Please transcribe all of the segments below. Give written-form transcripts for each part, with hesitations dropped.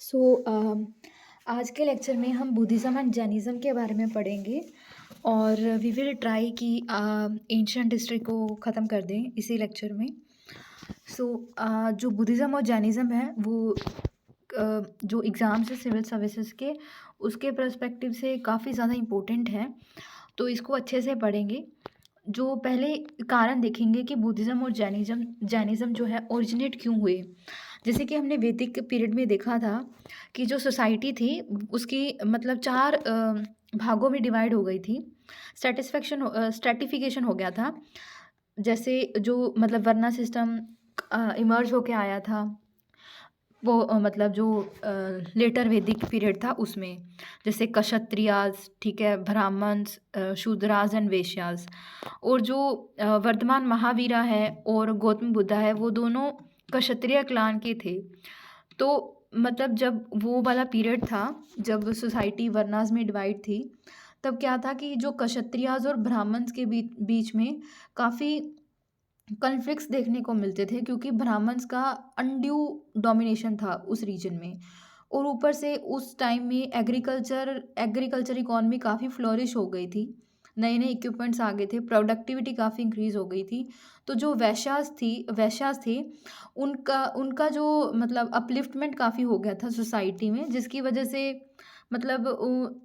सो आज के लेक्चर में हम बुद्धिज़्म एंड जैनिज़्म के बारे में पढ़ेंगे और वी विल ट्राई कि एंशिएंट हिस्ट्री को ख़त्म कर दें इसी लेक्चर में। सो जो बुद्धिज़्म और जैनिज़्म है वो जो एग्ज़ाम्स है सिविल सर्विसेज के उसके पर्सपेक्टिव से काफ़ी ज़्यादा इम्पोर्टेंट है, तो इसको अच्छे से पढ़ेंगे। जो पहले कारण देखेंगे कि बुद्धिज़्म और जैनिज़्म जो है ओरिजिनेट क्यों हुए। जैसे कि हमने वैदिक पीरियड में देखा था कि जो सोसाइटी थी उसकी मतलब 4 भागों में डिवाइड हो गई थी। स्ट्रैटिफ़िकेशन हो गया था। जैसे जो मतलब वर्ना सिस्टम इमर्ज होके आया था वो मतलब जो लेटर वैदिक पीरियड था उसमें। जैसे क्षत्रियाज़, ठीक है, ब्राह्मण्स, शूद्राज़ एंड वैश्याज़। और जो वर्तमान महावीरा है और गौतम बुद्धा है वो दोनों क्षत्रिय क्लान के थे। तो मतलब जब वो वाला पीरियड था जब सोसाइटी वर्नास में डिवाइड थी, तब क्या था कि जो क्षत्रियाज़ और ब्राह्मण्स के बीच में काफ़ी कॉन्फ्लिक्ट्स देखने को मिलते थे, क्योंकि ब्राह्मण्स का अनड्यू डोमिनेशन था उस रीजन में। और ऊपर से उस टाइम में एग्रीकल्चर इकॉनमी काफ़ी फ्लोरिश हो गई थी। नए नए इक्विपमेंट्स आ गए थे, प्रोडक्टिविटी काफ़ी इंक्रीज़ हो गई थी। तो जो वैश्यास थे उनका उनका जो मतलब अपलिफ्टमेंट काफ़ी हो गया था सोसाइटी में, जिसकी वजह से मतलब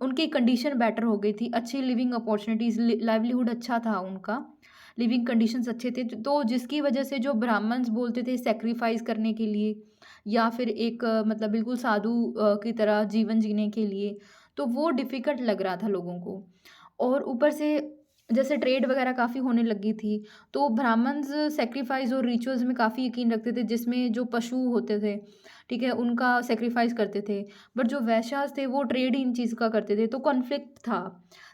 उनकी कंडीशन बेटर हो गई थी। अच्छी लिविंग अपॉर्चुनिटीज़, लाइवलीहुड अच्छा था उनका, लिविंग कंडीशंस अच्छे थे। तो जिसकी वजह से जो ब्राह्मण्स बोलते थे सैक्रिफाइस करने के लिए या फिर एक मतलब बिल्कुल साधु की तरह जीवन जीने के लिए, तो वो डिफ़िकल्ट लग रहा था लोगों को। और ऊपर से जैसे ट्रेड वगैरह काफ़ी होने लगी थी, तो ब्राह्मण्स सैक्रिफाइस और रिचुअल्स में काफ़ी यकीन रखते थे, जिसमें जो पशु होते थे, ठीक है, उनका सैक्रिफाइस करते थे। बट जो वैश्यास थे वो ट्रेड इन चीज़ का करते थे, तो कॉन्फ्लिक्ट था।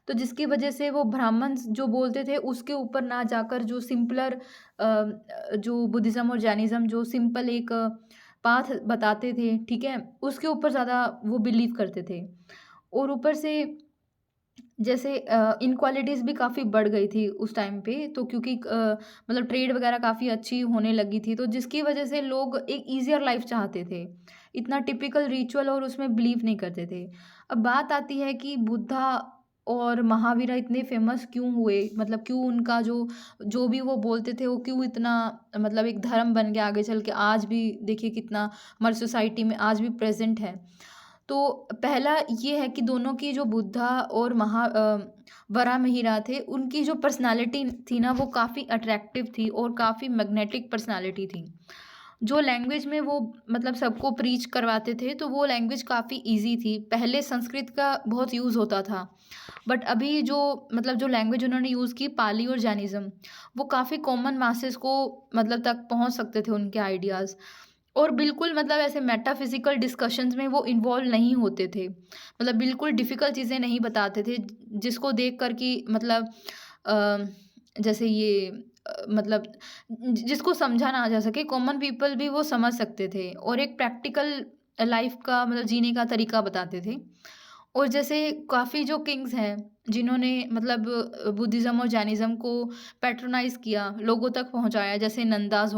तो जिसकी वजह से वो ब्राह्मण्स जो बोलते थे उसके ऊपर ना जाकर जो सिंपलर जो बुद्धिज़्म और जैनिज़्म जो सिंपल एक पाथ बताते थे, ठीक है, उसके ऊपर ज़्यादा वो बिलीव करते थे। और ऊपर से जैसे इनक्वालिटीज़ भी काफ़ी बढ़ गई थी उस टाइम पे, तो क्योंकि मतलब ट्रेड वगैरह काफ़ी अच्छी होने लगी थी, तो जिसकी वजह से लोग एक ईज़ियर लाइफ़ चाहते थे। इतना टिपिकल रिचुअल और उसमें बिलीव नहीं करते थे। अब बात आती है कि बुद्धा और महावीरा इतने फ़ेमस क्यों हुए? मतलब क्यों उनका जो जो भी वो बोलते थे वो क्यों इतना मतलब एक धर्म बन गया आगे चल के, आज भी देखिए कितना हमारी सोसाइटी में आज भी प्रेज़ेंट है। तो पहला ये है कि दोनों की जो बुद्धा और वराहमिहिर थे, उनकी जो पर्सनैलिटी थी ना वो काफ़ी अट्रैक्टिव थी और काफ़ी मैग्नेटिक पर्सनैलिटी थी। जो लैंग्वेज में वो मतलब सबको प्रीच करवाते थे, तो वो लैंग्वेज काफ़ी ईज़ी थी। पहले संस्कृत का बहुत यूज़ होता था, बट अभी जो मतलब जो लैंग्वेज उन्होंने यूज़ की पाली और जैनिज़्म, वो काफ़ी कॉमन मासेस को मतलब तक पहुँच सकते थे उनके आइडियाज़। और बिल्कुल मतलब ऐसे मेटाफिज़िकल डिस्कशंस में वो इन्वॉल्व नहीं होते थे। मतलब बिल्कुल डिफ़िकल्ट चीज़ें नहीं बताते थे, जिसको देख कर कि मतलब अ, जैसे ये मतलब जिसको समझा ना जा सके, कॉमन पीपल भी वो समझ सकते थे और एक प्रैक्टिकल लाइफ़ का मतलब जीने का तरीका बताते थे। और जैसे काफ़ी जो किंग्स हैं, जिन्होंने मतलब बुद्धिज़्म और जैनिज़्म को पैट्रोनाइज़ किया, लोगों तक पहुँचाया, जैसे नंदाज़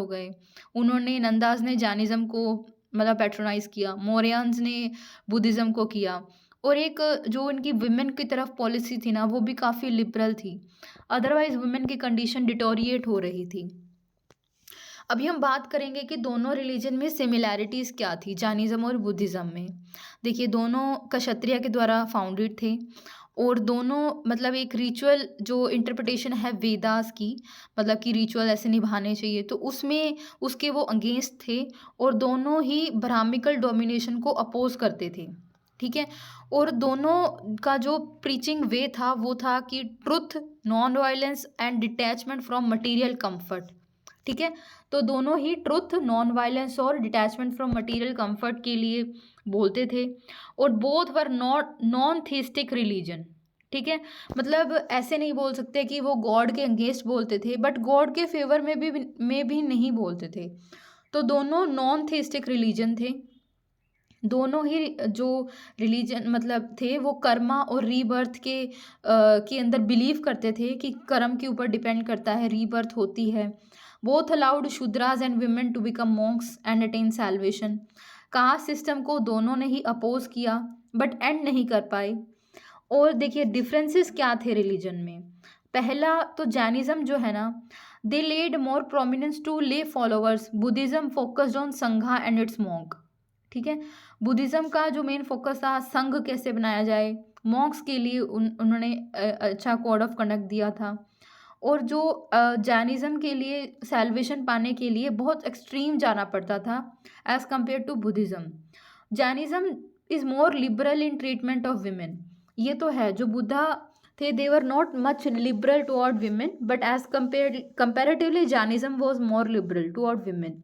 ने जैनिज़्म को मतलब पैट्रोनाइज़ किया, मौर्यन्स ने बुद्धिज़्म को किया। और एक जो इनकी वुमेन की तरफ पॉलिसी थी ना, वो भी काफ़ी लिबरल थी। अदरवाइज़ वुमेन की कंडीशन डिटोरिएट हो रही थी। अभी हम बात करेंगे कि दोनों रिलीजन में सिमिलैरिटीज़ क्या थी, जैनिज़्म और बुद्धिज़्म में। देखिए दोनों क्षत्रिय के द्वारा फाउंडेड थे और दोनों मतलब एक रिचुअल जो इंटरप्रिटेशन है वेदास की, मतलब कि रिचुअल ऐसे निभाने चाहिए, तो उसमें उसके वो अगेंस्ट थे और दोनों ही ब्राह्मिकल डोमिनेशन को अपोज करते थे, ठीक है। और दोनों का जो प्रीचिंग वे था वो था कि truth, non violence and detachment from material comfort, ठीक है। तो दोनों ही ट्रुथ, नॉन वायलेंस और डिटैचमेंट फ्रॉम मटेरियल कंफर्ट के लिए बोलते थे। और both were not non theistic religion, ठीक है। मतलब ऐसे नहीं बोल सकते कि वो गॉड के अगेंस्ट बोलते थे, बट गॉड के फेवर में भी नहीं बोलते थे। तो दोनों नॉन थीस्टिक रिलीजन थे। दोनों ही जो रिलीजन मतलब थे वो कर्मा और रीबर्थ के अंदर बिलीव करते थे कि कर्म के ऊपर डिपेंड करता है, रीबर्थ होती है। Both allowed Shudras and women to become monks and attain salvation। Caste system को दोनों ने ही अपोज किया बट एंड नहीं कर पाए। और देखिए डिफरेंसेस क्या थे रिलीजन में। पहला तो जैनिज्म जो है ना, दे लेड मोर प्रोमिनेंस टू ले फॉलोअर्स, बुद्धिज्म फोकस्ड ऑन संघा एंड इट्स मॉन्क। ठीक है, बुद्धिज्म का जो मेन फोकस था संघ कैसे बनाया जाए, मॉन्क्स के लिए उन्होंने अच्छा कोड ऑफ कंडक्ट दिया था। और जो जैनिज्म के लिए सैल्वेशन पाने के लिए बहुत एक्सट्रीम जाना पड़ता था as compare to Buddhism. Jainism is more liberal in treatment of women. ये तो है, जो बुद्धा थे they were not much liberal toward women but as comparatively Jainism was more liberal toward women.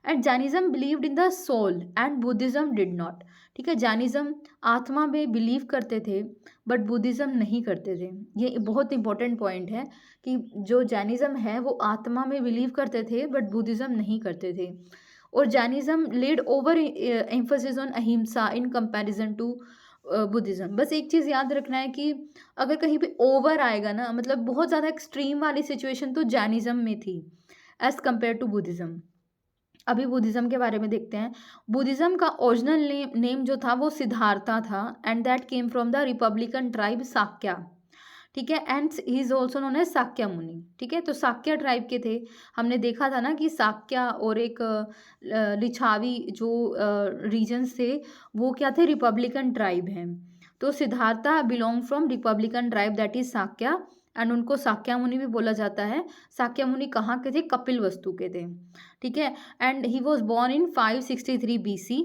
And Jainism believed in the soul and Buddhism did not. ठीक है, Jainism आत्मा में believe करते थे बट बुद्धिज्म नहीं करते थे। ये बहुत इंपॉर्टेंट पॉइंट है कि जो जैनिज्म है वो आत्मा में बिलीव करते थे बट बुद्धिज्म नहीं करते थे। और Jainism laid over emphasis on ahimsa in comparison to Buddhism. बस एक चीज़ याद रखना है कि अगर कहीं पे ओवर आएगा ना, मतलब बहुत ज़्यादा एक्सट्रीम वाली सिचुएशन तो जैनिज्म में थी एज कम्पेयर टू बुद्धिज्म। अभी बुद्धिज्म के बारे में देखते हैं। बुद्धिज्म का ओरिजिनल नेम जो था वो सिद्धार्था था and that came from the republican tribe Sakya. ठीक है, and he is also known as Sakya Muni. ठीक है, तो साक्या ट्राइब के थे। हमने देखा था ना कि साक्या और एक लिछावी जो रीजन्स थे वो क्या थे, रिपब्लिकन ट्राइब हैं। तो Siddhartha belong from republican tribe that is Sakya and उनको साक्या मुनि भी बोला जाता है। साक्या मुनि कहाँ के थे, कपिल वस्तु के थे। ठीक है, and he was born in 563 BC।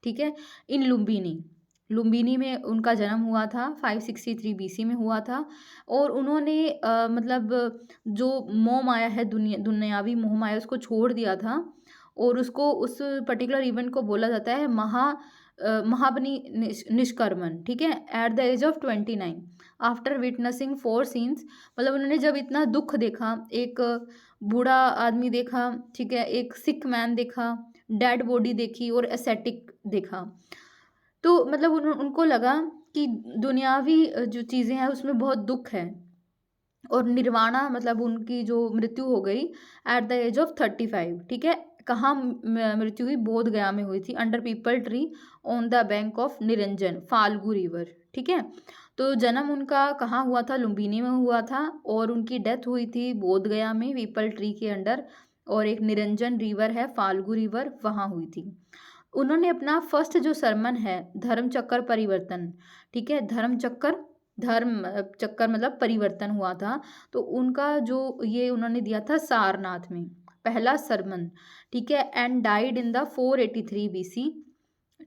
ठीक है, इन लुम्बिनी, लुम्बिनी में उनका जन्म हुआ था, 563 BC में हुआ था। और उन्होंने मतलब जो मोह माया है, दुनियावी मोह माया, उसको छोड़ दिया था और उसको उस पर्टिकुलर इवेंट को बोला जाता है महाबनी निष्कर्मण। ठीक है, at the age of 29 after witnessing 4 scenes. मतलब उन्होंने जब इतना दुख देखा, एक बूढ़ा आदमी देखा, ठीक है, एक सिक मैन देखा, डेड बॉडी देखी और एसेटिक देखा, तो मतलब उनको लगा कि दुनियावी जो चीज़ें हैं उसमें बहुत दुख है। और निर्वाणा मतलब उनकी जो मृत्यु हो गई एट द एज ऑफ 35। ठीक है, कहाँ मृत्यु हुई, बोध गया में हुई थी, under people tree on the bank of Niranjan Falgu river. ठीक है, तो जन्म उनका कहाँ हुआ था, लुम्बिनी में हुआ था और उनकी डेथ हुई थी बोध गया में पीपल ट्री के अंडर, और एक निरंजन रिवर है फाल्गु रिवर, वहाँ हुई थी। उन्होंने अपना फर्स्ट जो सरमन है धर्म चक्कर परिवर्तन, ठीक है, धर्म चक्कर मतलब परिवर्तन हुआ था, तो उनका जो ये उन्होंने दिया था सारनाथ में पहला सरमन। ठीक है, and died in the 483 BC।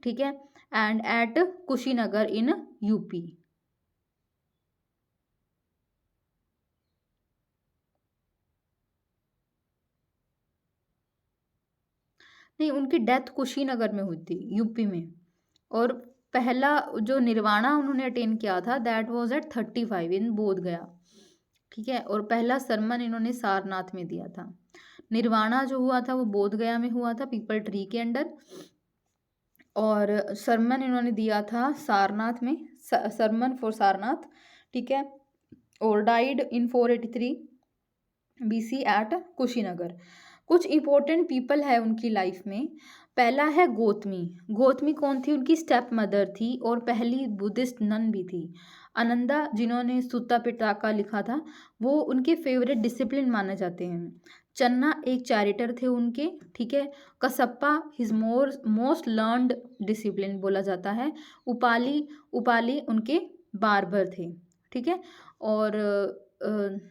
ठीक है, and at Kushinagar in UP. नहीं, उनकी डेथ कुशीनगर में हुई थी, यूपी में। और पहला जो निर्वाणा उन्होंने अटेन किया था दैट वाज एट 35 इन बोध गया। ठीक है, और पहला सरमन इन्होंने सारनाथ में दिया था। निर्वाणा जो हुआ था वो बोध गया में हुआ था पीपल ट्री के अंडर, और सरमन इन्होंने दिया था सारनाथ में, सरमन फॉर सारनाथ। ठीक है, और died in 483 BC at Kushinagar. कुछ इंपॉर्टेंट पीपल है उनकी लाइफ में। पहला है गौतमी। गौतमी कौन थी, उनकी स्टेप मदर थी और पहली बुद्धिस्ट नन भी थी। आनंदा जिन्होंने सुत्ता पिटाका लिखा था वो उनके फेवरेट डिसिप्लिन माने जाते हैं। चन्ना एक चैरिटर थे उनके। ठीक है, कसप्पा हिज मोस्ट लर्नड डिसिप्लिन बोला जाता है। उपाली उनके बार्बर थे। ठीक है, और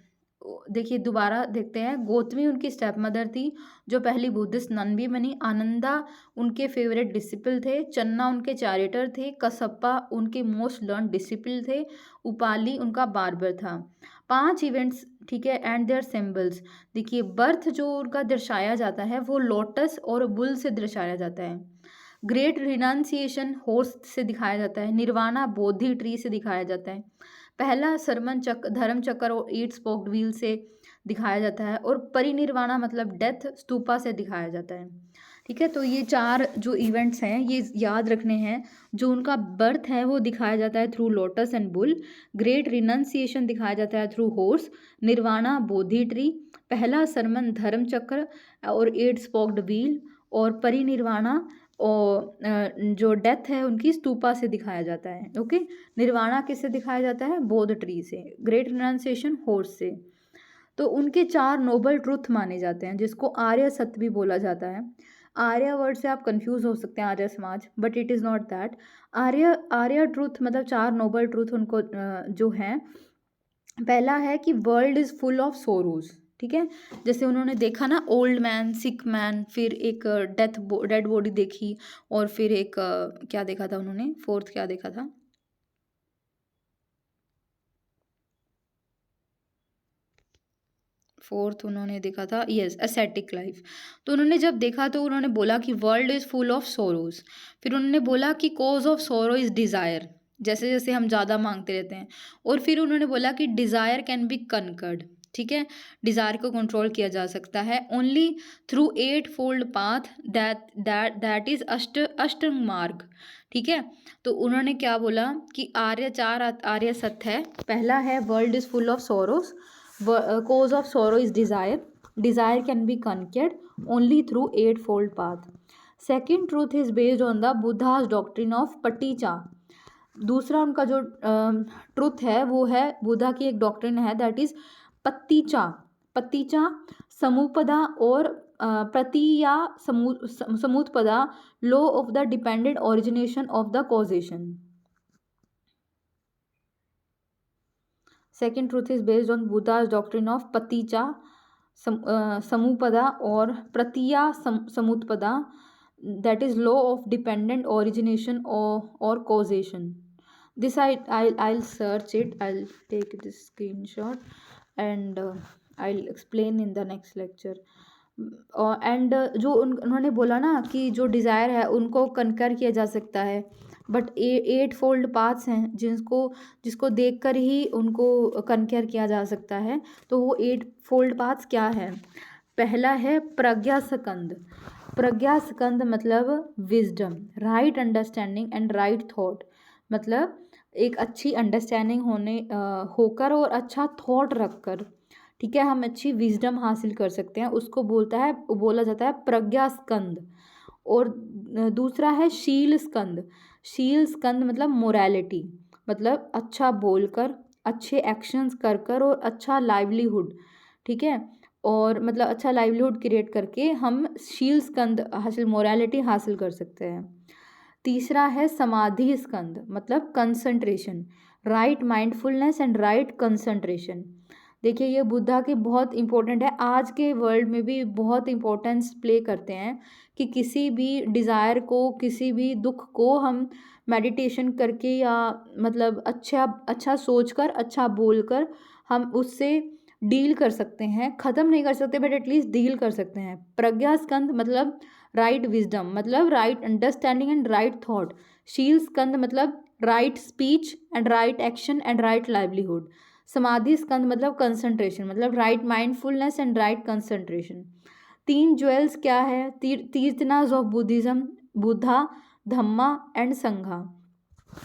देखिए दोबारा देखते हैं, गौतमी उनकी स्टेप मदर थी जो पहली बुद्धिस्ट नन भी बनी। आनंदा उनके फेवरेट डिसिपल थे। चन्ना उनके चैरिटर थे। कसप्पा उनके मोस्ट लर्न डिसिपल थे। उपाली उनका बार्बर था। 5 इवेंट्स, ठीक है, एंड देयर सिंबल्स। देखिए बर्थ जो उनका दर्शाया जाता है वो लोटस और बुल से दर्शाया जाता है। ग्रेट रिनाउंसिएशन हॉर्स से दिखाया जाता है। निर्वाणा बोधि ट्री से दिखाया जाता है। पहला सरमन धर्म चक्कर और 8 स्पोक्ड व्हील से दिखाया जाता है। और परिनिर्वाणा मतलब डेथ स्तूपा से दिखाया जाता है। ठीक है, तो ये 4 जो इवेंट्स हैं ये याद रखने हैं। जो उनका बर्थ है वो दिखाया जाता है through lotus and bull. Great renunciation दिखाया जाता है थ्रू हॉर्स। निर्वाणा बोधि ट्री। पहला सरमन धर्म चक्र और 8 स्पोक्ड व्हील। और परिनिर्वाणा और जो डेथ है उनकी स्तूपा से दिखाया जाता है। ओके, निर्वाणा किससे दिखाया जाता है? बोध ट्री से। ग्रेट रिनाउंसिएशन हॉर्स से। तो उनके 4 नोबल ट्रुथ माने जाते हैं, जिसको आर्य सत्य भी बोला जाता है। आर्य वर्ड से आप कंफ्यूज हो सकते हैं, Arya Samaj, but it is not that. Arya Arya truth मतलब 4 नोबल ट्रुथ उनको जो हैं, पहला है कि world is full of sorrows. ठीक है, जैसे उन्होंने देखा ना, ओल्ड मैन, सिक मैन, फिर एक डेड बॉडी देखी, और फिर एक क्या देखा था उन्होंने, फोर्थ क्या देखा था? फोर्थ उन्होंने देखा था, यस, एसेटिक लाइफ। तो उन्होंने जब देखा तो उन्होंने बोला कि world is full of sorrows. फिर उन्होंने बोला कि कॉज ऑफ सोरो इज़ डिज़ायर, जैसे जैसे हम ज़्यादा मांगते रहते हैं। और फिर उन्होंने बोला कि डिज़ायर कैन बी कनकर्ड। ठीक है, डिज़ायर को कंट्रोल किया जा सकता है only through 8 fold path, that is अष्टांग मार्ग। ठीक है, तो उन्होंने क्या बोला कि चार आर्य सत्य है। पहला है world is full of sorrows, cause of sorrow is desire. Desire can be conquered only through 8-fold path. Second truth is based on the Buddha's doctrine of paticca. दूसरा उनका जो ट्रुथ है वो है, बुद्धा की एक डॉक्ट्रिन है, दैट इज पत्तीचा। पत्तीचा समुपदा और pratitya samutpada, law of the dependent origination of the causation. Second truth is based on Buddha's doctrine of paticca samuppada और pratitya samutpada, that is law of dependent origination और causation. This I'll search it, I'll take this screenshot and I'll explain in the next lecture. And जो उन्होंने बोला ना कि जो desire है उनको कनकर किया जा सकता है, बट 8 फोल्ड पाथ्स हैं जिसको देखकर ही उनको कनकर किया जा सकता है। तो वो 8 फोल्ड पाथ्स क्या है? पहला है प्रज्ञा स्कंद। प्रज्ञा स्कंद मतलब wisdom, right understanding and right thought, मतलब एक अच्छी अंडरस्टैंडिंग होकर और अच्छा थॉट रखकर, ठीक है, हम अच्छी विजडम हासिल कर सकते हैं, उसको बोला जाता है प्रज्ञा स्कंद। और दूसरा है शील स्कंद। शील स्कंद मतलब मोरालिटी, मतलब अच्छा बोलकर, अच्छे एक्शंस कर और अच्छा लाइवलीहुड। ठीक है, और मतलब अच्छा लाइवलीहुड क्रिएट करके हम शील स्कंद हासिल, मोरालिटी हासिल कर सकते हैं। तीसरा है समाधि स्कंद, मतलब concentration, right mindfulness and right concentration. देखिए ये बुद्धा के बहुत इंपॉर्टेंट है, आज के वर्ल्ड में भी बहुत इंपॉर्टेंस प्ले करते हैं कि किसी भी डिज़ायर को, किसी भी दुख को हम मेडिटेशन करके या मतलब अच्छा सोचकर, अच्छा बोलकर हम उससे डील कर सकते हैं। ख़त्म नहीं कर सकते बट एटलीस्ट डील कर सकते हैं। प्रज्ञा स्कंद मतलब राइट विजडम, मतलब right understanding and right thought. Shila skandha मतलब right speech and right action and right livelihood. Samadhi skandha मतलब कंसंट्रेशन, मतलब right mindfulness and right concentration. 3 jewels क्या है? तीर्थनाज of Buddhism, Buddha, dhamma and sangha.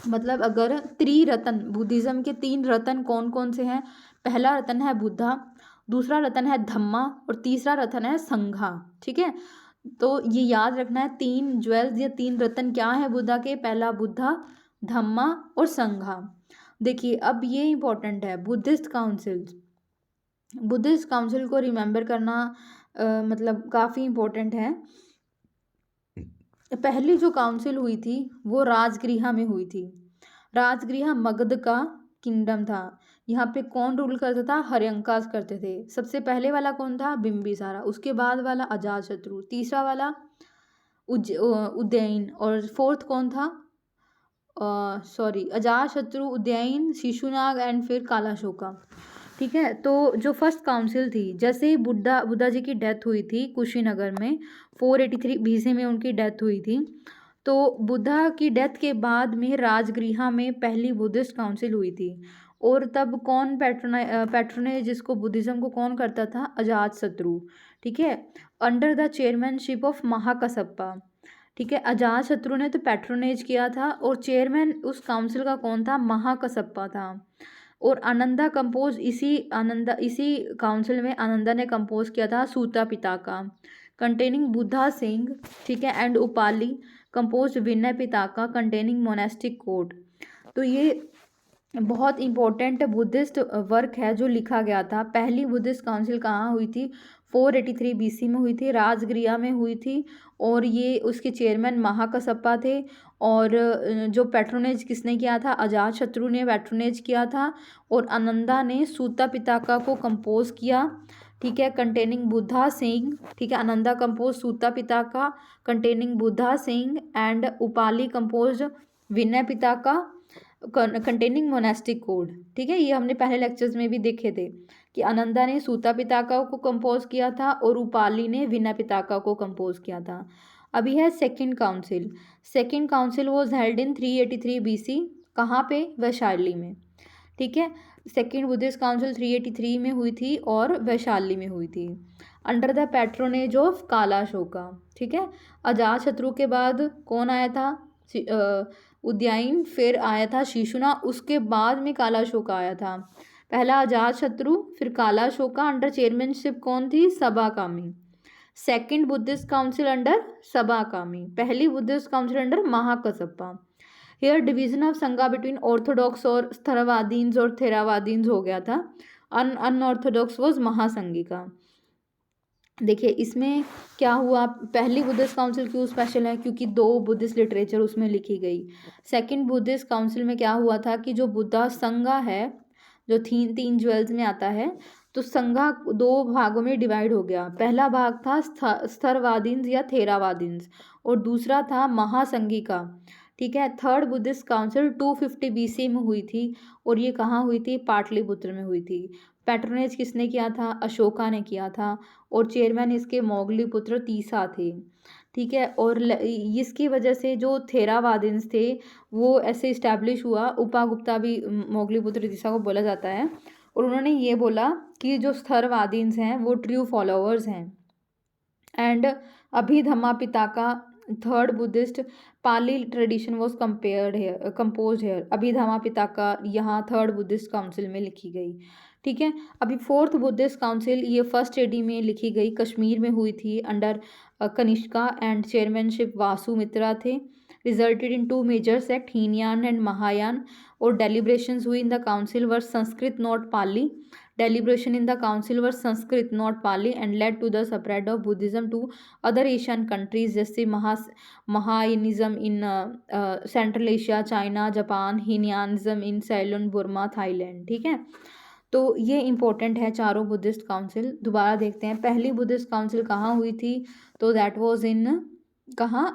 मतलब अगर त्रिरत्न, बुद्धिज्म के 3 रत्न कौन कौन से हैं? पहला रत्न है बुद्धा, दूसरा रत्न है धम्मा और तीसरा रत्न है संघा। ठीक है, तो ये याद रखना है, 3 ज्वेल्स या 3 रत्न क्या है बुद्धा के? पहला बुद्धा, धम्मा और संघा। देखिए अब ये इंपॉर्टेंट है, बुद्धिस्ट काउंसिल को रिमेंबर करना मतलब काफ़ी इम्पोर्टेंट है। पहली जो काउंसिल हुई थी वो राजगृह में हुई थी। राजगृह मगध का किंगडम था। यहाँ पे कौन रूल करता था? हर्यंकास करते थे। सबसे पहले वाला कौन था? बिंबिसारा। उसके बाद वाला अजातशत्रु, तीसरा वाला उज्जैन, और फोर्थ कौन था? अजातशत्रु, उज्जैन, शिशुनाग एंड फिर कालाशोका। ठीक है, तो जो फर्स्ट काउंसिल थी, जैसे ही बुद्धा जी की डेथ हुई थी कुशीनगर में, 483 BC में उनकी डेथ हुई थी। तो बुद्धा की डेथ के बाद में राजगृह में पहली बुद्धिस्ट काउंसिल हुई थी। और तब कौन पैट्रोनेज जिसको बुद्धिज़्म को कौन करता था? अजातशत्रु। ठीक है, अंडर द चेयरमैनशिप ऑफ महाकसप्पा। ठीक है, अजातशत्रु ने तो पैट्रोनेज किया था और चेयरमैन उस काउंसिल का कौन था? महाकसप्पा था। और आनंदा इसी काउंसिल में आनंदा ने कंपोज किया था सूता पिताका, कंटेनिंग बुद्धा सिंह, ठीक है, and Upali, composed Vinaya Pitaka containing monastic code. तो ये बहुत इम्पोर्टेंट बुद्धिस्ट वर्क है जो लिखा गया था। पहली बुद्धिस्ट काउंसिल कहाँ हुई थी? 483 बीसी में हुई थी, राजगृह में हुई थी, और ये उसके चेयरमैन महाकसप्पा थे। और जो पैट्रोनेज किसने किया था? अजात शत्रु ने पैट्रोनेज किया था, और आनंदा ने सूता पिताका को कंपोज किया। ठीक है, कंटेनिंग बुद्धा सिंह। ठीक है, आनंदा कंपोज सूता पिताका कंटेनिंग बुद्धा सिंह, and Upali compose Vinaya Pitaka containing monastic code. ठीक है, ये हमने पहले लेक्चर्स में भी देखे थे कि आनंदा ने सूता पिताका को कंपोज किया था और उपाली ने विनय पिताका को कंपोज किया था। अभी है second council. Second council was held in 383 BC. कहाँ पे? वैशाली में। ठीक है, सेकंड बुद्धिस्ट काउंसिल 383 में हुई थी और वैशाली में हुई थी, अंडर द पैट्रोनेज ऑफ कालाशोका। ठीक है, अजात शत्रु के बाद कौन आया था? उदयन, फिर आया था शिशुना, उसके बाद में कालाशोका आया था। पहला अजात शत्रु, फिर कालाशोका, अंडर चेयरमैनशिप कौन थी? Sabakami. Second Buddhist council under Sabakami, पहली Buddhist council under Mahakassapa. Here division of sangha between orthodox और स्थरवादीन्स और थेरावादीन्स हो गया था। Unorthodox was Mahasanghika. देखिए इसमें क्या हुआ, पहली बुद्धिस्ट काउंसिल क्यों स्पेशल है? क्योंकि 2 बुद्धिस्ट लिटरेचर उसमें लिखी गई। सेकंड बुद्धिस्ट काउंसिल में क्या हुआ था कि जो बुद्धा संघा है, जो 3 ज्वेल्स में आता है, तो संघा 2 भागों में डिवाइड हो गया। पहला भाग था स्थरवादीन्स या थेरावादीन्स, और दूसरा था महासंघिका। ठीक है, थर्ड बुद्धिस्ट काउंसिल 250 बीसी में हुई थी, और ये कहाँ हुई थी? पाटलिपुत्र में हुई थी। पैट्रोनेज किसने किया था? अशोका ने किया था, और चेयरमैन इसके मोगली पुत्र तीसा थे। ठीक है, और इसकी वजह से जो थेरावादिन्स थे वो ऐसे इस्टेब्लिश हुआ। उपागुप्ता भी मोगली पुत्र तीसा को बोला जाता है, और उन्होंने ये बोला कि जो स्थरवादिन्स हैं वो ट्रू फॉलोअर्स हैं। And Abhidhamma Pitaka third Buddhist Pali tradition was compose here. Abhidhamma Pitaka यहाँ थर्ड बुद्धिस्ट काउंसिल में लिखी गई। ठीक है, अभी फोर्थ बुद्धिस्ट काउंसिल ये फर्स्ट एडी में लिखी गई, कश्मीर में हुई थी, under Kanishka, and chairmanship Vasu Mitra थे। Resulted in 2 major sect, Hinayana and Mahayana, और डेलिब्रेशंस हुई in the council were Sanskrit not Pali. Deliberation in the council were Sanskrit not Pali, and led to the spread of Buddhism to other Asian countries जैसे Mahayanism in Central Asia, China, Japan, Hinayanism in Ceylon, Burma, Thailand। ठीक है, तो ये important है चारों Buddhist council. दोबारा देखते हैं, पहली बुद्धिस्ट काउंसिल कहाँ हुई थी? तो दैट वाज इन कहाँ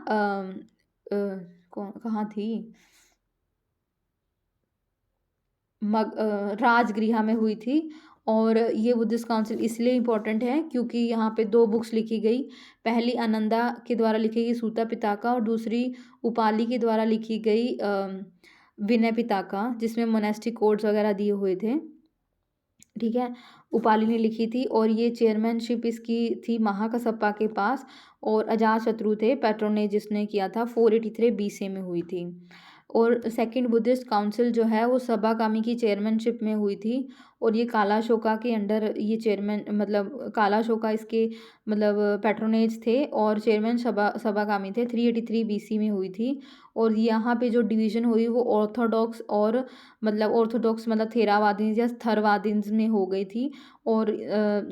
थी? राजगृह में हुई थी। और ये बुद्धिस्ट काउंसिल इसलिए इम्पोर्टेंट है क्योंकि यहाँ पे 2 बुक्स लिखी गई। पहली आनंदा के द्वारा लिखी गई सूता पिताका, और दूसरी उपाली के द्वारा लिखी गई विनय पिताका, जिसमें मोनेस्टिक कोड्स वगैरह दिए हुए थे। ठीक है, उपाली ने लिखी थी, और ये चेयरमैनशिप इसकी थी महाकसप्पा के पास, और अजात शत्रु थे पैट्रोनेज जिसने किया था। 483 बीसी में हुई थी। और सेकंड बुद्धिस्ट काउंसिल जो है वो सबाकामी की चेयरमैनशिप में हुई थी, और ये कालाशोका के अंडर ये चेयरमैन, मतलब कालाशोका इसके मतलब पैट्रोनेज थे, और चेयरमैन सबाकामी थे। 383 बीसी में हुई थी। और यहाँ पे जो डिवीज़न हुई वो ऑर्थोडॉक्स और मतलब थेरावादीन्स या स्थरवादीन्स में हो गई थी, और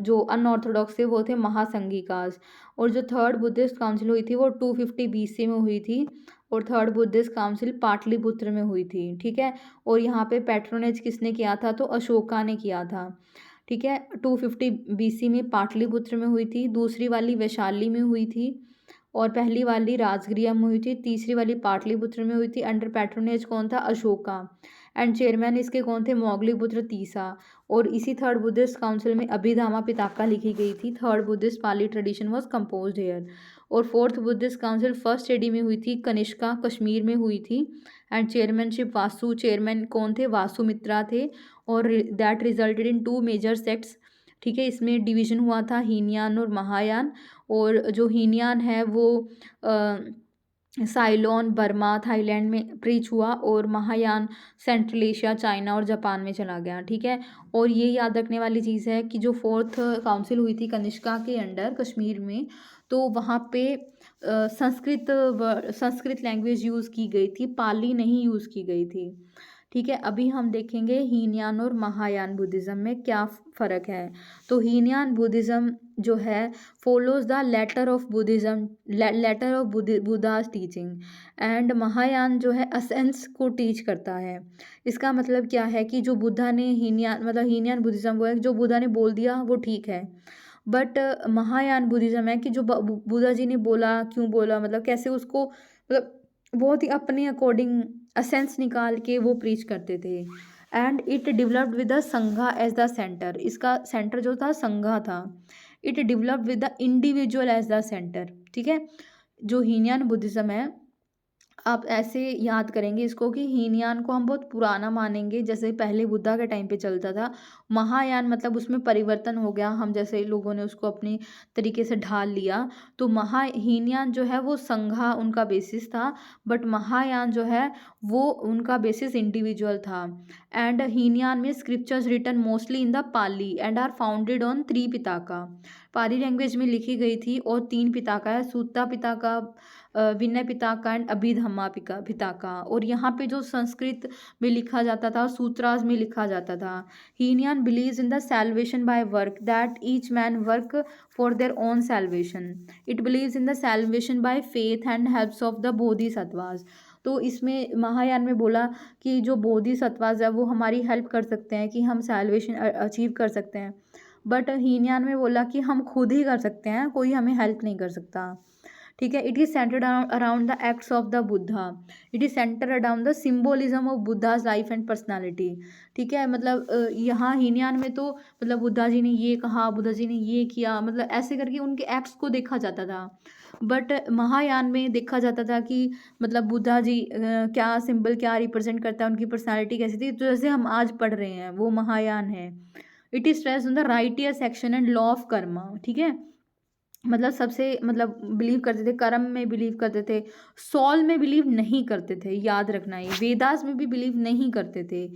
जो अनऑर्थोडॉक्स थे वो थे महासंघिकास। और जो थर्ड बुद्धिस्ट काउंसिल हुई थी वो 250 बीसी में हुई थी, और थर्ड बुद्धिस्ट काउंसिल पाटलिपुत्र में हुई थी। ठीक है, और यहाँ पे पैट्रोनेज किसने किया था? तो अशोका ने किया था। ठीक है, 250 बीसी में पाटलिपुत्र में हुई थी, दूसरी वाली वैशाली में हुई थी, और पहली वाली राजगृह में हुई थी, तीसरी वाली पाटलिपुत्र में हुई थी। अंडर पैट्रोनेज कौन था? अशोका, एंड चेयरमैन इसके कौन थे? मोगलीपुत्र तीसा। और इसी थर्ड बुद्धिस्ट काउंसिल में अभिधामा पिताका लिखी गई थी। Third Buddhist Pali tradition was composed here. और fourth Buddhist council first AD में हुई थी, कनिष्का कश्मीर में हुई थी, एंड चेयरमैनशिप वासु, चेयरमैन कौन थे? वासु मित्रा थे, और that resulted in 2 major sects. ठीक है, इसमें डिवीज़न हुआ था हीनयान और महायान, और जो हीनयान है वो साइलोन, बर्मा, थाईलैंड में प्रीच हुआ, और महायान सेंट्रल एशिया, चाइना और जापान में चला गया। ठीक है, और ये याद रखने वाली चीज़ है कि जो फोर्थ काउंसिल हुई थी कनिष्का के अंडर कश्मीर में, तो वहाँ पे संस्कृत लैंग्वेज यूज़ की गई थी, पाली नहीं यूज़ की गई थी। ठीक है, अभी हम देखेंगे हीनयान और महायान बुद्धिज़्म में क्या फ़र्क है। तो हीनयान बुद्धिज़्म जो है follows the letter of Buddhism, letter of Buddha's teaching, and Mahayana जो है एसेंस को टीच करता है। इसका मतलब क्या है कि जो बुद्धा ने हीनयान बुद्धिज़्म वो है जो बुद्धा ने बोल दिया वो ठीक है, बट महायान बुद्धिज़्म है कि जो बुद्धा जी ने बोला, क्यों बोला, मतलब कैसे उसको, मतलब बहुत ही अपने अकॉर्डिंग एसेंस निकाल के वो प्रीच करते थे। And it developed with the Sangha as the centre, इसका सेंटर जो था संघा था। It developed with the individual as the centre. ठीक है, जो हीनयान बुद्धिज़्म है, आप ऐसे याद करेंगे इसको कि हीनयान को हम बहुत पुराना मानेंगे, जैसे पहले बुद्धा के टाइम पे चलता था। महायान मतलब उसमें परिवर्तन हो गया, हम जैसे लोगों ने उसको अपनी तरीके से ढाल लिया। तो हीनयान जो है वो संघा उनका बेसिस था, बट महायान जो है वो उनका बेसिस इंडिविजुअल था। एंड हीनयान में scriptures written mostly in the Pali and are founded on Tripitaka. Pali language में लिखी गई थी और 3 पिताका है, सूत्ता पिताका, विनय पिताका एंड अभिधम्मा पिताका। और यहाँ पे जो संस्कृत में लिखा जाता था, सूत्रास में लिखा जाता था। Hinayana believes in the salvation by work, that each man work for their own salvation. It believes in the salvation by faith and helps of the bodhisattvas. तो इसमें महायान में बोला कि जो बोधिसत्वास है वो हमारी हेल्प कर सकते हैं कि हम सैल्वेशन अचीव कर सकते हैं, बट हीनयान में बोला कि हम खुद ही कर सकते हैं, कोई हमें हेल्प नहीं कर सकता। ठीक है, it is centred around the acts of the Buddha, it is centred around the symbolism of Buddha's life and personality. ठीक है, मतलब यहाँ हीनयान में तो मतलब बुद्धा जी ने ये कहा, बुद्धा जी ने ये किया, मतलब ऐसे करके उनके एक्ट्स को देखा जाता था। बट महायान में देखा जाता था कि मतलब बुद्धा जी क्या सिंबल क्या रिप्रेजेंट करता है, उनकी पर्सनालिटी कैसी थी, तो जैसे हम आज पढ़ रहे हैं वो महायान है। It is stress on the righteous action and law of Karma. ठीक है, मतलब सबसे मतलब बिलीव करते थे, कर्म में बिलीव करते थे, सॉल में बिलीव नहीं करते थे, याद रखना ये, वेदास में भी बिलीव नहीं करते थे,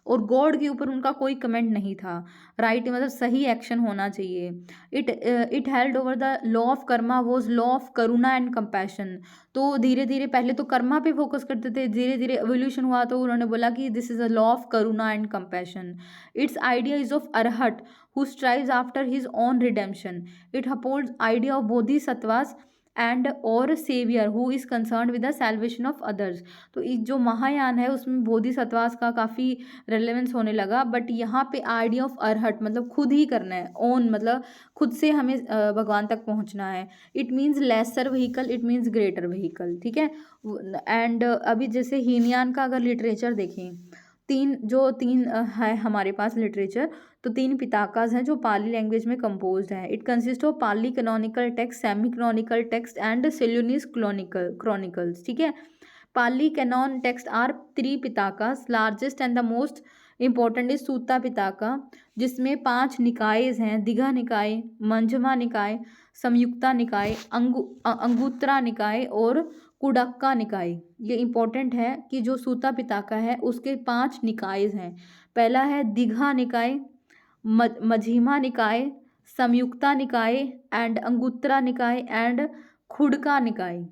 और गॉड के ऊपर उनका कोई कमेंट नहीं था। राइट मतलब सही एक्शन होना चाहिए। It held over the law of Karma was law of Karuna and compassion. तो धीरे धीरे पहले तो कर्मा पे फोकस करते थे, धीरे धीरे एवोल्यूशन हुआ तो उन्होंने बोला कि this is a law of Karuna and compassion. It's idea is of arhat who strives after his own redemption. It upholds idea of bodhisattvas and or savior who is concerned with the salvation of others. तो इस जो महायान है उसमें बोधिसत्वास का काफ़ी relevance होने लगा, but यहाँ पे आइडिया ऑफ अरहट मतलब खुद ही करना है, ओन मतलब खुद से हमें भगवान तक पहुँचना है। It means laser vehicle, it means greater vehicle. ठीक है, एंड अभी जैसे हीनयान का अगर लिटरेचर देखें, तीन है हमारे पास लिटरेचर, तो 3 पिताकास हैं जो पाली लैंग्वेज में कंपोज्ड हैं। It consist of Pali canonical text, semi canonical text and Ceylonese chronicles. ठीक है, Pali canon text are 3 Pitakas, largest and the most important is Sutta Pitaka, जिसमें 5 निकायेज हैं, दिघा निकाय, मंजमा निकाय, संयुक्ता निकाय, अंगुत्रा निकाय और कुडक्का निकाय। ये इंपॉर्टेंट है कि जो सूता पिताका है उसके 5 निकायेज हैं। पहला है दिघा निकाय, मझिमा निकाय, संयुक्ता निकाय एंड अंगुत्रा निकाय एंड खुडका निकाय।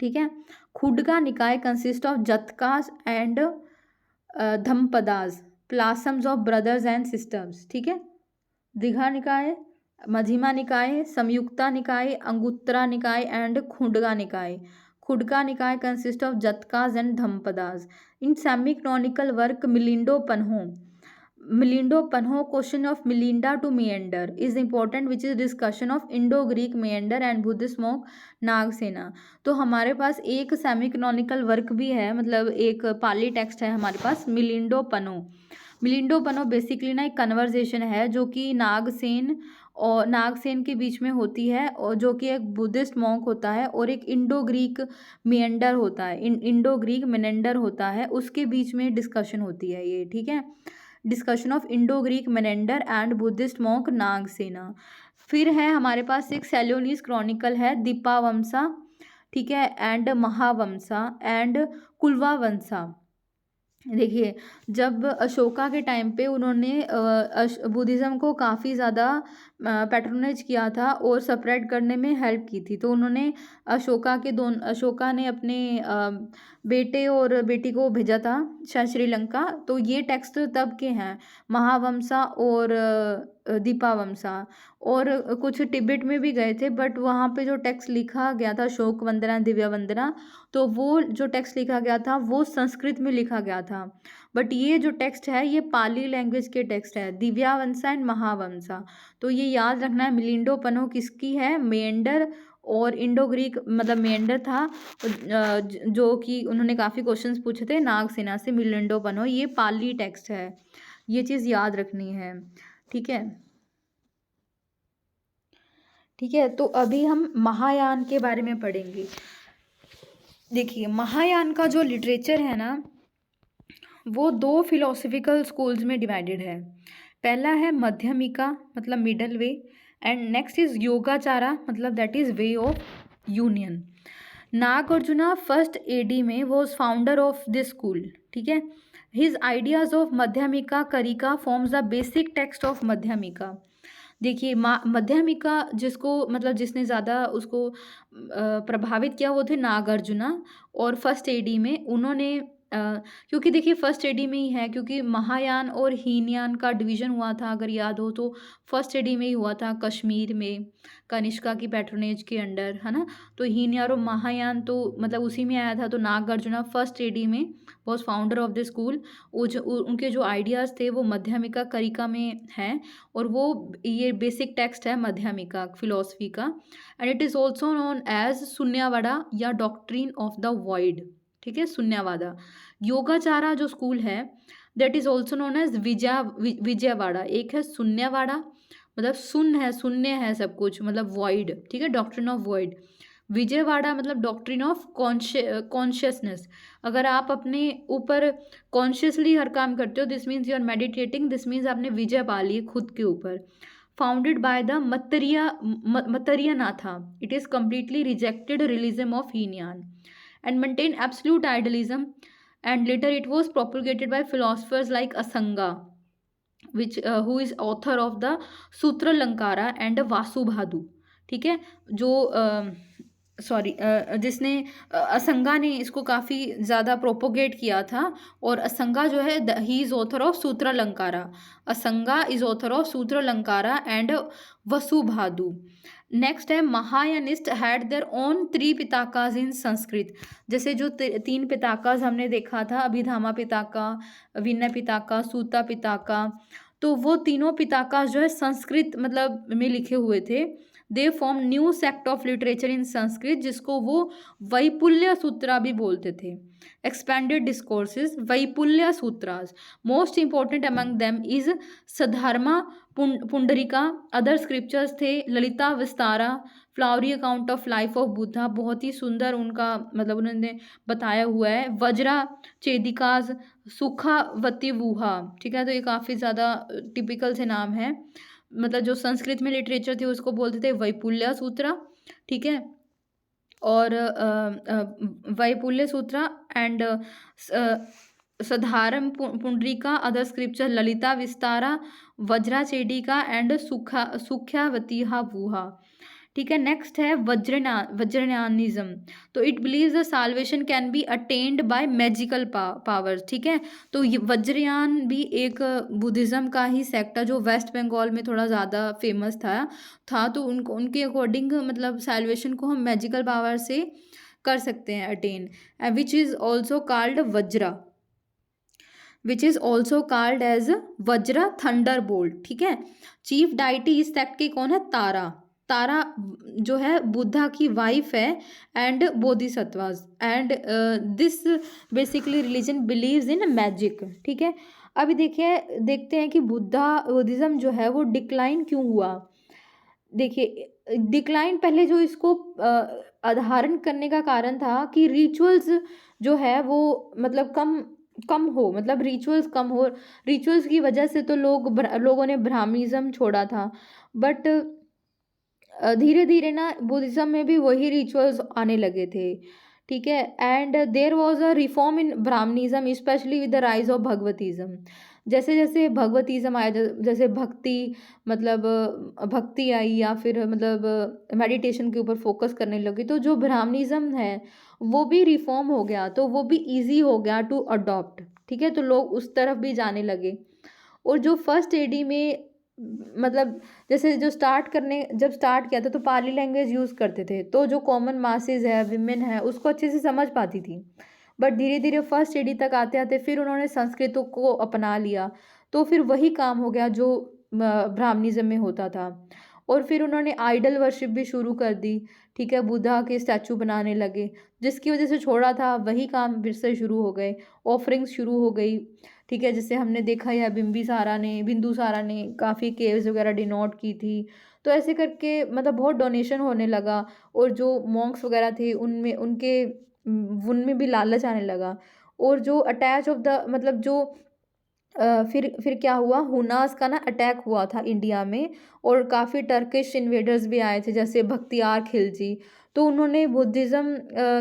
ठीक है, Khuddaka Nikaya consist of Jatakas and Dhammapadas, psalms of brothers and sisters. ठीक है, दिघा निकाय, मझिमा निकाय, संयुक्ता निकाय, अंगुत्रा निकाय and खुडका Nikaya. Khuddaka Nikaya consist of Jatakas and Dhammapadas. In semi canonical work Milindo Panho question of Milinda to meander is important, which is discussion of Indo-Greek meander and Buddhist monk Nagasena. तो हमारे पास एक semi canonical work भी है, मतलब एक पाली टेक्स्ट है हमारे पास, मिलिंडो पनो बेसिकली ना एक कन्वर्जेशन है जो कि नागसेन के बीच में होती है, और जो कि एक बुद्धिस्ट मॉन्क होता है और एक इंडो ग्रीक मेंडर होता है, इंडो ग्रीक मेनेंडर होता है, उसके बीच में डिस्कशन होती है ये। ठीक है, discussion of Indo Greek Menander and Buddhist monk Nagasena. फिर है हमारे पास एक सेल्यूनिस क्रॉनिकल है, दीपावंसा, ठीक है, एंड महावंसा एंड कुलवावंसा। देखिए, जब अशोका के टाइम पे उन्होंने बुद्धिज़्म को काफ़ी ज़्यादा पैट्रोनेज किया था और स्प्रेड करने में हेल्प की थी। तो उन्होंने अशोका ने अपने बेटे और बेटी को भेजा था शायद श्रीलंका। तो ये टेक्स्ट तब के हैं, महावंशा और दीपावंशा। और कुछ तिब्बत में भी गए थे, बट वहाँ पे जो टेक्स्ट लिखा गया था शोक वंदना दिव्या वंदना, तो वो जो टेक्स्ट लिखा गया था वो संस्कृत में लिखा गया था। बट ये जो टेक्स्ट है ये पाली लैंग्वेज के टेक्स्ट है, दिव्यावंसा एंड महावंसा। तो ये याद रखना है। मिलिंडो पनो किसकी है? मेंडर और इंडो ग्रीक, मतलब मेंडर था जो कि उन्होंने काफ़ी क्वेश्चंस पूछे थे नागसेना से। मिलिंडो पनो ये पाली टेक्स्ट है, ये चीज़ याद रखनी है। ठीक है, ठीक है। तो अभी हम महायान के बारे में पढ़ेंगे। देखिए, महायान का जो लिटरेचर है ना वो 2 फिलोसफिकल स्कूल्स में डिवाइडेड है। पहला है मध्यमिका, मतलब middle way, and next is Yogachara, मतलब that is way of union. Nagarjuna first AD में was founder of this school. ठीक है, his ideas of Madhyamika Karika forms the basic text of Madhyamika. देखिए, मध्यमिका जिसको मतलब जिसने ज़्यादा उसको प्रभावित किया वो थे नागार्जुना। और फर्स्ट एडी में उन्होंने क्योंकि देखिए फर्स्ट एडी में ही है, क्योंकि महायान और हीनयान का डिवीज़न हुआ था अगर याद हो तो फर्स्ट एडी में ही हुआ था, कश्मीर में कनिष्का की पैट्रोनेज के अंडर, है ना। तो हीनयान और महायान तो मतलब उसी में आया था। तो नागार्जुना फर्स्ट एडी में was founder of the school. उनके जो आइडियाज़ थे वो मध्यमिका करिका में हैं, और वो ये बेसिक टेक्स्ट है मध्यमिका फिलोसफी का। And it is also known as Shunyavada या डॉक्ट्रिन ऑफ द वॉइड। ठीक है, शून्यवादा। योगाचारा जो स्कूल है that is also known as Vijayawada. एक है शून्यवाड़ा, मतलब शून्य है सब कुछ, मतलब वॉइड। ठीक है, डॉक्ट्रिन ऑफ वॉइड। विजयवाड़ा मतलब डॉक्ट्रिन ऑफ कॉन्शियसनेस। अगर आप अपने ऊपर कॉन्शियसली हर काम करते हो, this means you are meditating, this means आपने विजय पा ली खुद के ऊपर। Founded by the Maitreyanatha. It is completely rejected religion of Hinayana and maintained absolute idealism, and later it was propagated by philosophers like Asanga, which who is author of the Sutra Lankara and Vasubhadu। ठीक है, जो जिसने असंगा ने इसको काफ़ी ज़्यादा propagate किया था। और असंगा जो है ही इज़ ऑथर ऑफ सूत्र लंकारा। असंगा इज ऑथर ऑफ सूत्र लंकारा एंड वसुभादु। नेक्स्ट है महायानिस्ट हैड देयर ओन 3 पिताकाज इन संस्कृत। जैसे जो 3 पिताकाज हमने देखा था, अभिधामा पिताका, विनय पिताका, सूता पिताका, तो वो तीनों पिताकाज जो है संस्कृत मतलब में लिखे हुए थे। They form new sect of literature in Sanskrit, जिसको वो वैपुल्य सूत्रा भी बोलते थे। Expanded discourses Vaipulya Sutras. Most important among them is Saddharma Pundarika. Other scriptures थे Lalita Vistara, flowery account of life of Buddha, बहुत ही सुंदर उनका मतलब उन्होंने बताया हुआ है। वज्रा चेदिकाज, सुखावती वूहा। ठीक है, तो ये काफ़ी ज़्यादा टिपिकल से नाम है। मतलब जो संस्कृत में लिटरेचर थे उसको बोलते थे वैपुल्य सूत्रा। ठीक है, और Vaipulya Sutra and Saddharma Pundarika. Other scripture Lalita Vistara, Vajra Chhedika and Sukhavati Vyuha. ठीक है, नेक्स्ट है वज्रयानिज्म। तो it believes the salvation can be attained by magical powers. ठीक है, तो वज्रयान भी एक बुद्धिज़्म का ही सेक्ट है जो वेस्ट बंगाल में थोड़ा ज़्यादा फेमस था। तो उनके अकॉर्डिंग मतलब साल्वेशन को हम मैजिकल पावर से कर सकते हैं attain, which is also called Vajra, which is also called as Vajra thunderbolt. ठीक है, चीफ डाइटी इस सेक्ट के कौन है? तारा। तारा जो है बुद्धा की वाइफ है and bodhisattvas. And this basically religion believes in magic. ठीक है, अभी देखते हैं कि बुद्धिज़्म जो है वो डिक्लाइन क्यों हुआ। देखिए, डिक्लाइन पहले जो इसको आधारण करने का कारण था कि रिचुअल्स जो है वो मतलब कम हो, मतलब रिचुअल्स कम हो। रिचुअल्स की वजह से तो लोगों ने ब्राह्मणिज्म छोड़ा था, बट धीरे धीरे ना बुद्धिज़्म में भी वही रिचुअल्स आने लगे थे। ठीक है। And there was a reform in Brahmanism specially with the rise of Bhagavatism. जैसे जैसे भगवतिज्म आया, जैसे भक्ति, मतलब भक्ति आई, या फिर मतलब मेडिटेशन के ऊपर फोकस करने लगी, तो जो ब्राह्मणिज्म है वो भी रिफॉर्म हो गया, तो वो भी इजी हो गया टू अडॉप्ट। ठीक है, तो लोग उस तरफ भी जाने लगे। और जो फर्स्ट एडी में मतलब जैसे जो जब स्टार्ट किया था तो पाली लैंग्वेज यूज़ करते थे, तो जो कॉमन मासेस है, विमेन है, उसको अच्छे से समझ पाती थी। बट धीरे धीरे फर्स्ट एडी तक आते आते फिर उन्होंने संस्कृत को अपना लिया, तो फिर वही काम हो गया जो ब्राह्मणिज्म में होता था। और फिर उन्होंने आइडल वर्शिप भी शुरू कर दी। ठीक है, बुद्धा के स्टैचू बनाने लगे, जिसकी वजह से छोड़ा था वही काम फिर से शुरू हो गए, ऑफरिंग्स शुरू हो गई। ठीक है, जैसे हमने देखा है बिंदुसारा ने काफ़ी केव्स वगैरह डिनोट की थी। तो ऐसे करके मतलब बहुत डोनेशन होने लगा, और जो मॉन्क्स वगैरह थे उनमें भी लालच आने लगा। और जो अटैच ऑफ द मतलब जो फिर क्या हुआ, हुनास का ना अटैक हुआ था इंडिया में, और काफ़ी टर्किश इन्वेडर्स भी आए थे, जैसे बख्तियार खिलजी। तो उन्होंने बुद्धिज़्म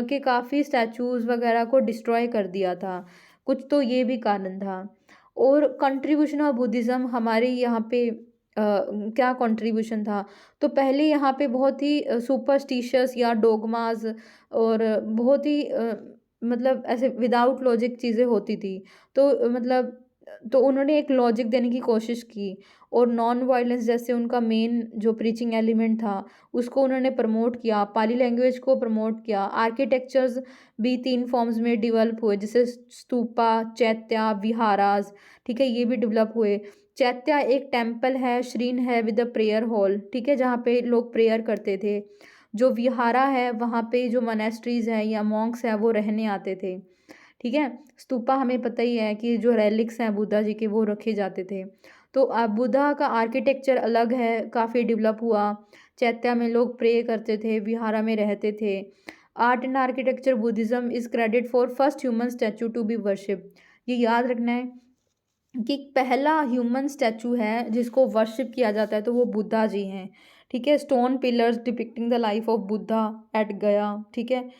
के काफ़ी स्टैचूज़ वगैरह को डिस्ट्रॉय कर दिया था। कुछ तो ये भी कारण था। और कंट्रीब्यूशन ऑफ बुद्धिज़्म हमारे यहाँ पे क्या कंट्रीब्यूशन था, तो पहले यहाँ पे बहुत ही सुपरस्टिशियस या डोगमास, और बहुत ही मतलब ऐसे विदाउट लॉजिक चीज़ें होती थी। तो उन्होंने एक लॉजिक देने की कोशिश की, और नॉन वायलेंस जैसे उनका मेन जो प्रीचिंग एलिमेंट था उसको उन्होंने प्रमोट किया, पाली लैंग्वेज को प्रमोट किया। आर्किटेक्चर्स भी 3 फॉर्म्स में डेवलप हुए, जैसे स्तूपा, चैत्या, विहारास। ठीक है, ये भी डेवलप हुए। चैत्या एक टेम्पल है, श्रीन है विद अ प्रेयर हॉल, ठीक है, जहाँ पे लोग प्रेयर करते थे। जो विहारा है वहाँ पे जो मोनेस्ट्रीज हैं या मॉन्क्स हैं वो रहने आते थे। ठीक है, स्तूपा हमें पता ही है कि जो रेलिक्स हैं बुद्धा जी के वो रखे जाते थे। तो बुद्धा का आर्किटेक्चर अलग है, काफ़ी डेवलप हुआ। चैत्या में लोग प्रे करते थे, विहारा में रहते थे। Art and architecture Buddhism is credit for first human statue to be worship. ये याद रखना है कि पहला ह्यूमन स्टैचू है जिसको वर्शिप किया जाता है, तो वो बुद्धा जी हैं। ठीक है, stone pillars depicting the life of Buddha at Gaya. ठीक है,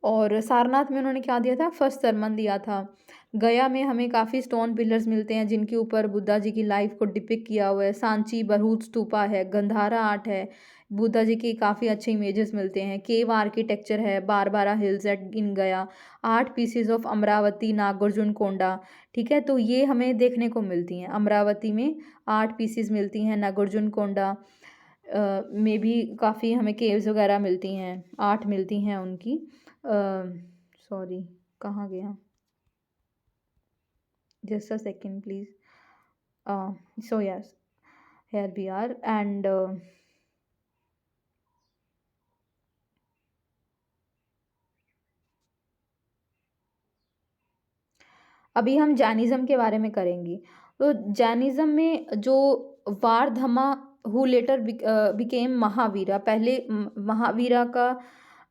और सारनाथ में उन्होंने क्या दिया था, फर्स्ट सरमन दिया था। गया में हमें काफ़ी स्टोन पिलर्स मिलते हैं जिनके ऊपर बुद्धा जी की लाइफ को डिपिक्ट किया हुआ है। सांची बरहूत स्तूपा है, गंधारा आर्ट है, बुद्धा जी की काफ़ी अच्छे इमेजेस मिलते हैं। केव आर्किटेक्चर है, बारबारा हिल्स एट इन गया, 8 पीसेज ऑफ अमरावती, नागार्जुन कोंडा। ठीक है, तो ये हमें देखने को मिलती हैं। अमरावती में 8 पीसेज मिलती हैं, नागार्जुन कोंडा में भी काफ़ी हमें केव्स वगैरह मिलती हैं, 8 मिलती हैं उनकी। सॉरी, कहाँ गया, just a second please. So yes, here we are. And अभी हम जैनिज़्म के बारे में करेंगे। तो जैनिज़्म में जो वारधमा हु लेटर बिकेम महावीरा, पहले महावीरा का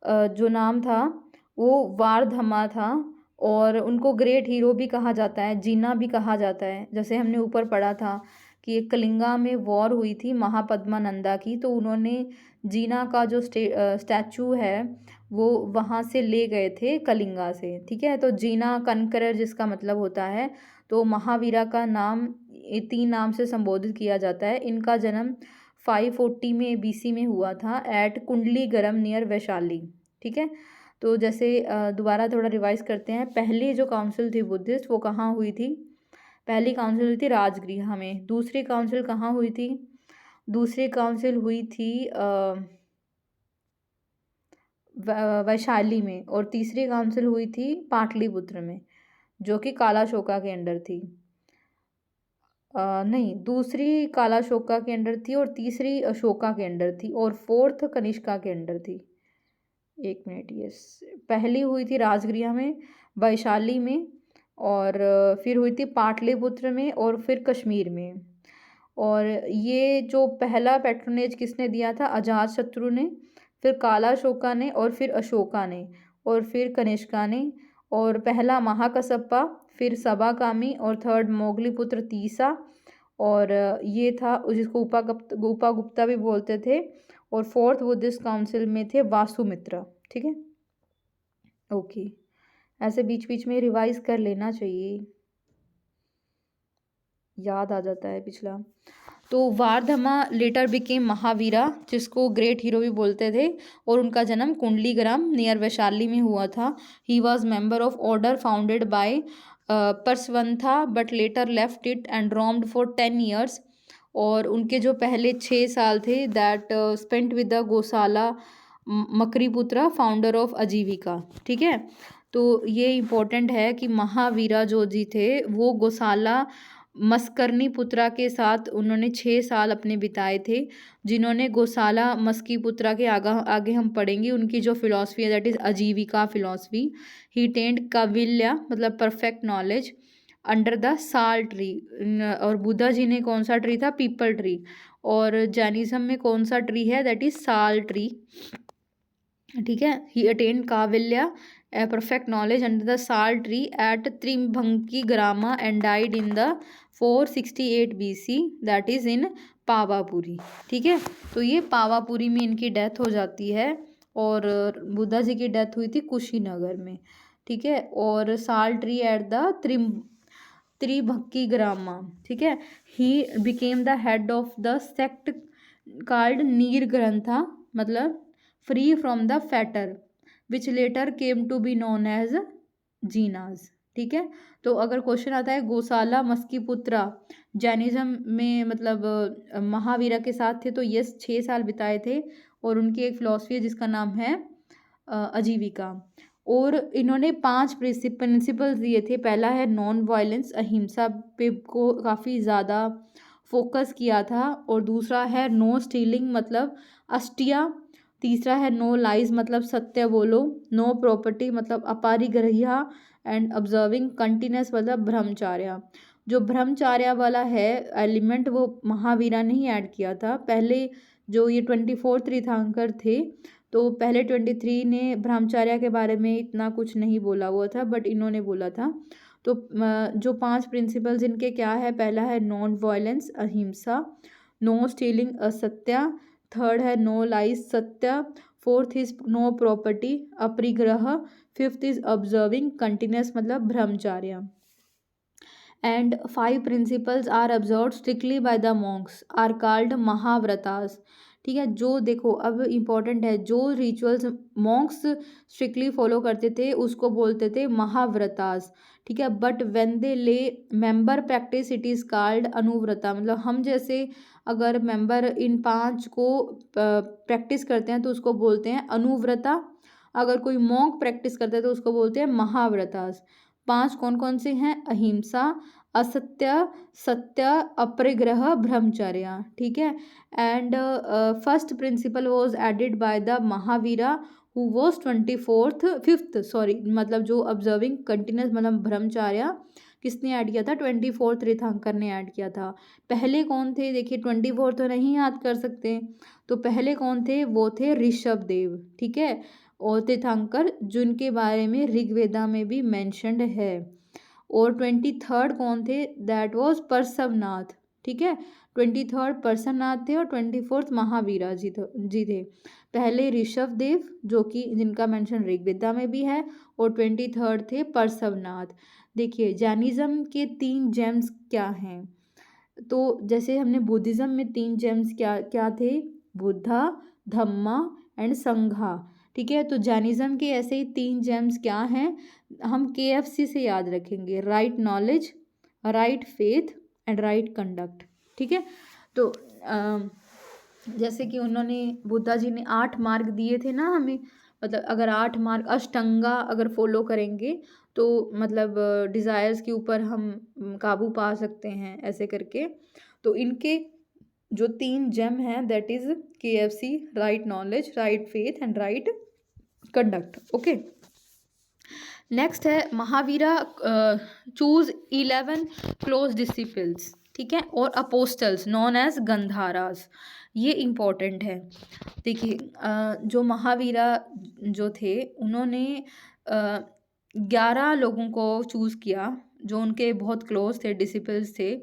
जो नाम था वो वारधमा था, और उनको ग्रेट हीरो भी कहा जाता है, जीना भी कहा जाता है। जैसे हमने ऊपर पढ़ा था कि एक कलिंगा में वॉर हुई थी महापद्मानंदा की, तो उन्होंने जीना का जो स्टैचू है वो वहाँ से ले गए थे कलिंगा से। ठीक है, तो जीना कनकरर जिसका मतलब होता है, तो महावीरा का नाम ये 3 नाम से संबोधित किया जाता है। इनका जन्म 540 में बीसी में हुआ था एट कुंडली गरम नियर वैशाली। ठीक है, तो जैसे दोबारा थोड़ा रिवाइज करते हैं। पहली जो काउंसिल थी बुद्धिस्ट वो कहाँ हुई थी, पहली काउंसिल हुई थी राजगृह में। दूसरी काउंसिल कहाँ हुई थी, दूसरी काउंसिल हुई थी वैशाली में, और तीसरी काउंसिल हुई थी पाटलिपुत्र में, जो कि कालाशोका के अंडर थी। नहीं, दूसरी कालाशोका के अंडर थी, और तीसरी अशोका के अंडर थी, और फोर्थ कनिष्का के अंडर थी। एक मिनट, यस, पहली हुई थी राजगृह में, वैशाली में, और फिर हुई थी पाटलिपुत्र में, और फिर कश्मीर में। और ये जो पहला पैट्रोनेज किसने दिया था, अजातशत्रु ने, फिर कालाशोका ने, और फिर अशोका ने, और फिर कनिष्का ने, और पहला महाकसप्पा, फिर सबाकामी, और थर्ड मोगलीपुत्र तीसा, और ये था जिसको उपागुप्ता भी बोलते थे, और फोर्थ बुद्धिस्ट काउंसिल में थे वासुमित्रा। ठीक है, ओके, ऐसे बीच बीच में रिवाइज कर लेना चाहिए, याद आ जाता है पिछला। तो वारधमा लेटर बिकेम महावीरा, जिसको ग्रेट हीरो भी बोलते थे, और उनका जन्म कुंडलीग्राम नियर वैशाली में हुआ था। He was member of order founded by Parshvanatha but later left it and roamed for 10 years। और उनके जो पहले 6 साल थे दैट स्पेंट विद द गोशाला मकरीपुत्रा फाउंडर ऑफ आजीविका। ठीक है, तो ये इम्पोर्टेंट है कि महावीरा जो जी थे वो गोशाला मस्करनी पुत्रा के साथ उन्होंने 6 साल अपने बिताए थे, जिन्होंने गोशाला मस्की पुत्रा के आगे आगे हम पढ़ेंगे उनकी जो फिलॉसफी है दैट इज़ आजीविका फिलॉसफी। ही टेंड काविल्या मतलब perfect knowledge under the sal tree. और बुद्धा जी ने कौन सा ट्री था? People tree. और जैनिज्म में कौन सा ट्री है? That is sal tree. ठीक है, he attained kaivalya perfect knowledge under the sal tree at Tribhangi Grama and died in the 468 BC that is in Pawapuri. ठीक है, तो ये पावापुरी में इनकी डेथ हो जाती है और बुद्धा जी की डेथ हुई थी कुशीनगर में। ठीक है, और sal tree at the Tribhakki Grama. ठीक है, he became the head of the sect called Nirgrantha मतलब free from the fetter which later came to be known as Jainas. ठीक है, तो अगर क्वेश्चन आता है गोशाला मस्कीपुत्रा जैनिज्म में मतलब महावीरा के साथ थे, तो यस 6 साल बिताए थे और उनकी एक फिलॉसफी है जिसका नाम है आजीविका। और इन्होंने 5 प्रिंसिपल्स दिए थे। पहला है नॉन वायलेंस, अहिंसा पे को काफ़ी ज़्यादा फोकस किया था। और दूसरा है नो स्टीलिंग मतलब अष्टिया। तीसरा है नो लाइज मतलब सत्य बोलो। नो प्रॉपर्टी मतलब अपारिग्रह्य एंड ऑब्जर्विंग कंटिन्यूस मतलब ब्रह्मचार्य। जो ब्रह्मचार्य वाला है एलिमेंट वो महावीरा ने ही ऐड किया था। पहले जो ये 24 तीर्थंकर थे तो पहले 23 ने ब्रह्मचार्य के बारे में इतना कुछ नहीं बोला हुआ था, बट इन्होंने बोला था। तो जो 5 प्रिंसिपल्स इनके क्या है? पहला है non violence ahimsa, no stealing asatya, third है no lies satya, fourth is no property aparigraha, fifth is observing continuous मतलब brahmacharya. And 5 principles are observed strictly by the monks are called mahavratas. ठीक है, जो देखो अब इम्पॉर्टेंट है, जो रिचुअल्स मॉन्क्स स्ट्रिक्टली फॉलो करते थे उसको बोलते थे महाव्रतास। ठीक है, but when they lay member practice it is called anuvrata. मतलब हम जैसे अगर मेंबर इन 5 को प्रैक्टिस करते हैं तो उसको बोलते हैं अनुव्रता। अगर कोई मॉन्क प्रैक्टिस करता है तो उसको बोलते हैं महाव्रतास। 5 कौन कौन से हैं? अहिंसा, असत्य, सत्य, अपरिग्रह, ब्रह्मचर्य। ठीक है, and first principle was added by the Mahavira who was 5th sorry मतलब जो ऑब्जर्विंग कंटिन्यूस मतलब ब्रह्मचार्य किसने ऐड किया था? 24 तीर्थंकर ने ऐड किया था। पहले कौन थे? देखिए 24 तो नहीं याद कर सकते, तो पहले कौन थे? वो थे ऋषभ देव। ठीक है, और तीर्थंकर जिनके बारे में ऋग्वेदा में भी मैंशनड है। और 23rd कौन थे? That was Parshvanath. ठीक है, 23rd परसवनाथ थे और 24th महावीरा जी थे। पहले ऋषभ देव जो कि जिनका मेंशन ऋग्वेदा में भी है, और 23rd थे परसवनाथ। देखिए जैनिज्म के 3 जेम्स क्या हैं? तो जैसे हमने बुद्धिज़्म में 3 जेम्स क्या क्या थे? बुद्धा, धम्मा एंड संघा। ठीक है, तो जैनिज्म के ऐसे ही 3 जेम्स क्या हैं? हम KFC से याद रखेंगे, right knowledge, right faith and right conduct. ठीक है, तो जैसे कि उन्होंने बुद्धा जी ने 8 मार्ग दिए थे ना हमें, मतलब अगर 8 मार्ग अष्टांगा अगर फॉलो करेंगे तो मतलब डिज़ायर्स के ऊपर हम काबू पा सकते हैं ऐसे करके। तो इनके जो 3 जेम हैं that is KFC, right knowledge, right faith and right conduct. Okay, next है महावीरा चूज 11 क्लोज डिसिपल्स। ठीक है, और अपोस्टल्स नॉन एज गंधारास। ये इम्पोर्टेंट है। देखिए जो महावीरा जो थे उन्होंने 11 लोगों को चूज़ किया जो उनके बहुत क्लोज थे, डिसिपल्स थे।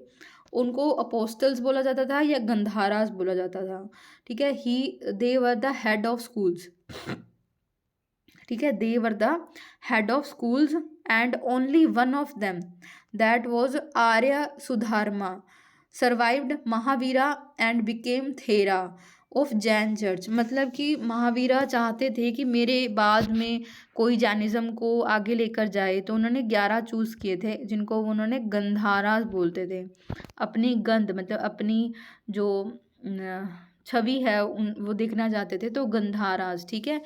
उनको अपोस्टल्स बोला जाता था या गंधारास बोला जाता था। ठीक है, they were the head of schools. ठीक है, they were the head of schools and only one of them that was Arya Sudharma survived Mahavira and became thera of Jain church. मतलब कि महावीरा चाहते थे कि मेरे बाद में कोई जैनिज़्म को आगे लेकर जाए, तो उन्होंने 11 चूज़ किए थे जिनको उन्होंने गंधारास बोलते थे। अपनी गंध मतलब अपनी जो छवि है वो देखना चाहते थे, तो गंधारास, ठीक है।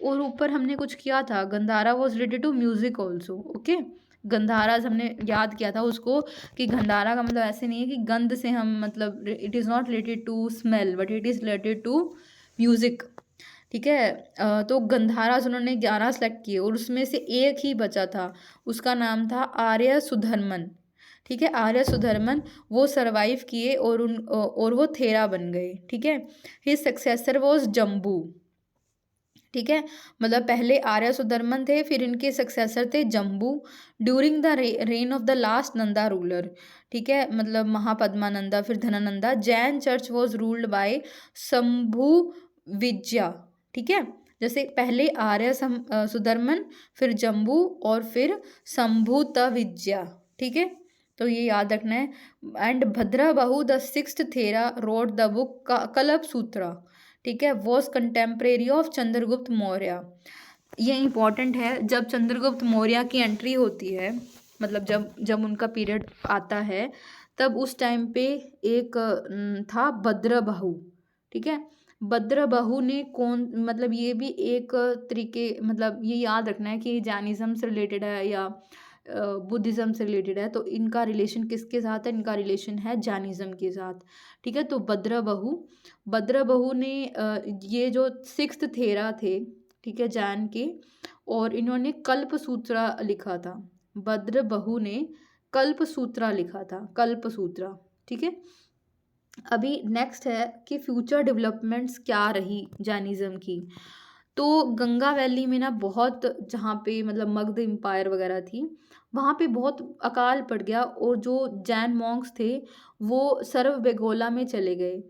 और ऊपर हमने कुछ किया था, Gandhara was related to music also, okay. Gandharas हमने याद किया था उसको कि गंधारा का मतलब ऐसे नहीं है कि गंध से हम मतलब it is not related to smell but it is related to music, ठीक है। तो गंधारास उन्होंने 11 सेलेक्ट किए और उसमें से एक ही बचा था, उसका नाम था आर्य सुधर्मन, ठीक है। आर्य सुधर्मन वो सरवाइव किए और वो थेरा बन गए, ठीक है। हिज सक्सेसर वॉज जम्बू, ठीक है। मतलब पहले आर्य सुधर्मन थे, फिर इनके सक्सेसर थे Jambu during the reign of the last Nanda ruler, ठीक है। मतलब महापद्मानंदा फिर Dhanananda. Jain church was ruled by Shambhu Vijaya, ठीक है। जैसे पहले आर्य सुधर्मन, फिर जम्बू और फिर शंभुत विज्या, ठीक है। तो ये याद रखना है। And Bhadrabahu the sixth thera wrote the book Kalpa Sutra, ठीक है, was contemporary of Chandragupta Maurya. ये इंपॉर्टेंट है, जब चंद्रगुप्त मौर्य की एंट्री होती है, मतलब जब जब उनका पीरियड आता है, तब उस टाइम पे एक था भद्रबाहु, ठीक है। भद्रबाहु ने कौन, मतलब ये भी एक तरीके, मतलब ये याद रखना है कि जैनिज़्म से रिलेटेड है या बुद्धिज़्म से रिलेटेड है, तो इनका रिलेशन किसके साथ है, इनका रिलेशन है जैनिज़्म के साथ, ठीक है। तो भद्रबाहु ने ये जो सिक्स्थ थेरा थे, ठीक है, जैन के, और इन्होंने कल्पसूत्रा लिखा था। भद्रबाहु ने कल्पसूत्रा लिखा था, कल्पसूत्रा, ठीक है। अभी नेक्स्ट है कि फ्यूचर डेवलपमेंट्स क्या रही जैनिज़्म की। तो गंगा वैली में ना बहुत, जहाँ पे मतलब मगध एम्पायर वगैरह थी, वहाँ पे बहुत अकाल पड़ गया और जो जैन मॉन्क्स थे वो सर्वबेगोला में चले गए।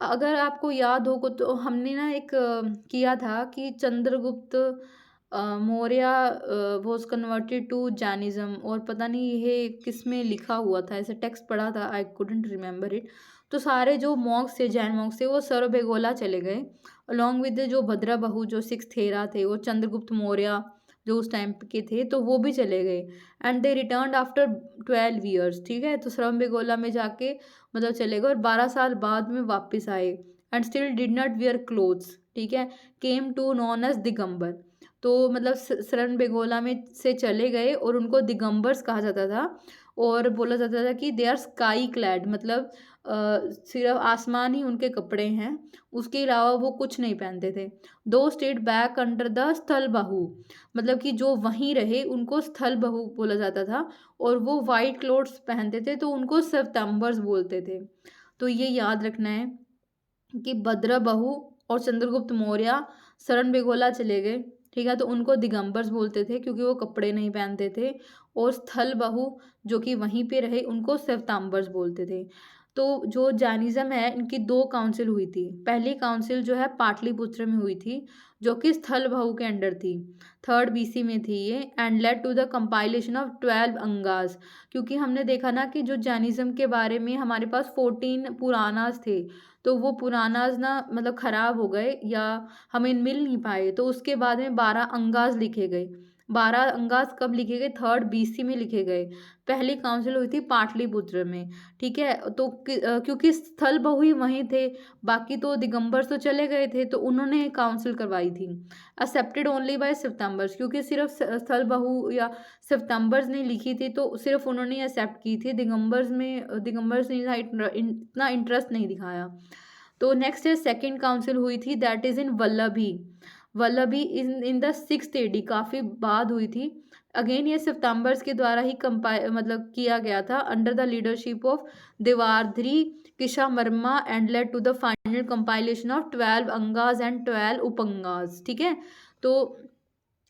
अगर आपको याद हो तो हमने ना एक किया था कि Chandragupta Maurya was converted to Jainism, और पता नहीं ये किस में लिखा हुआ था, ऐसे टेक्स्ट पढ़ा था, आई कुडंट रिमेंबर इट। तो सारे जो मॉन्क्स थे, जैन मॉन्क्स थे, वो सर्वबेगोला चले गए अलॉन्ग विद जो भद्रबाहु जो सिक्स थेरा थे, वो चंद्रगुप्त मौर्य जो उस टाइम के थे, तो वो भी चले गए। And they return after 12 years, ठीक है। तो सर्वबेगोला में जाके मतलब चले गए और 12 साल बाद में वापस आए। And still did not wear clothes, ठीक है, came to known as Digambar. तो मतलब सर्वबेगोला में से चले गए और उनको दिगंबर्स कहा जाता था, और बोला जाता था कि दे आर स्काई क्लैड, मतलब सिर्फ आसमान ही उनके कपड़े हैं, उसके अलावा वो कुछ नहीं पहनते थे। दो स्टेट बैक अंडर द स्थल बाहु, मतलब कि जो वहीं रहे उनको स्थल बाहु बोला जाता था, और वो वाइट क्लोथ्स पहनते थे तो उनको श्वेतांबर्स बोलते थे। तो ये याद रखना है कि भद्रबाहु और चंद्रगुप्त मौर्य शरणबेगोला चले गए, ठीक है, तो उनको दिगंबर्स बोलते थे क्योंकि वो कपड़े नहीं पहनते थे, और स्थलबाहु जो कि वहीं पे रहे उनको श्वेतांबर्स बोलते थे। तो जो जैनिज़्म है, इनकी 2 काउंसिल हुई थी। पहली काउंसिल जो है पाटलिपुत्र में हुई थी, जो कि स्थलबाहु के अंडर थी, 3rd BC में थी ये, and led to the compilation of 12 Angas. क्योंकि हमने देखा ना कि जो जैनिज़्म के बारे में हमारे पास 14 पुरानास थे, तो वो पुरानास ना मतलब ख़राब हो गए या हमें मिल नहीं पाए, तो उसके बाद में 12 अंगास लिखे गए। 12 अंगास कब लिखे गए? 3rd BC में लिखे गए। पहली काउंसिल हुई थी पाटलिपुत्र में, ठीक है। तो क्योंकि स्थलबाहु ही वहीं थे, बाकी तो दिगंबर्स तो चले गए थे, तो उन्होंने काउंसिल करवाई थी। एक्सेप्टेड ओनली बाय श्वेतांबर्स, क्योंकि सिर्फ स्थलबाहु या श्वेतांबर्स ने लिखी थी, तो सिर्फ उन्होंने एक्सेप्ट की थी। दिगंबर्स ने इतना इंटरेस्ट नहीं दिखाया। तो नेक्स्ट है सेकंड काउंसिल हुई थी, that is in Vallabhi. Vallabhi in the 6th AD, काफ़ी बाद हुई थी। अगेन ये श्वेतांबर्स के द्वारा ही मतलब किया गया था, under the leadership of Devardhi Kshamashramana, and led to the final compilation of 12 Angas and 12 Upangas, ठीक है। तो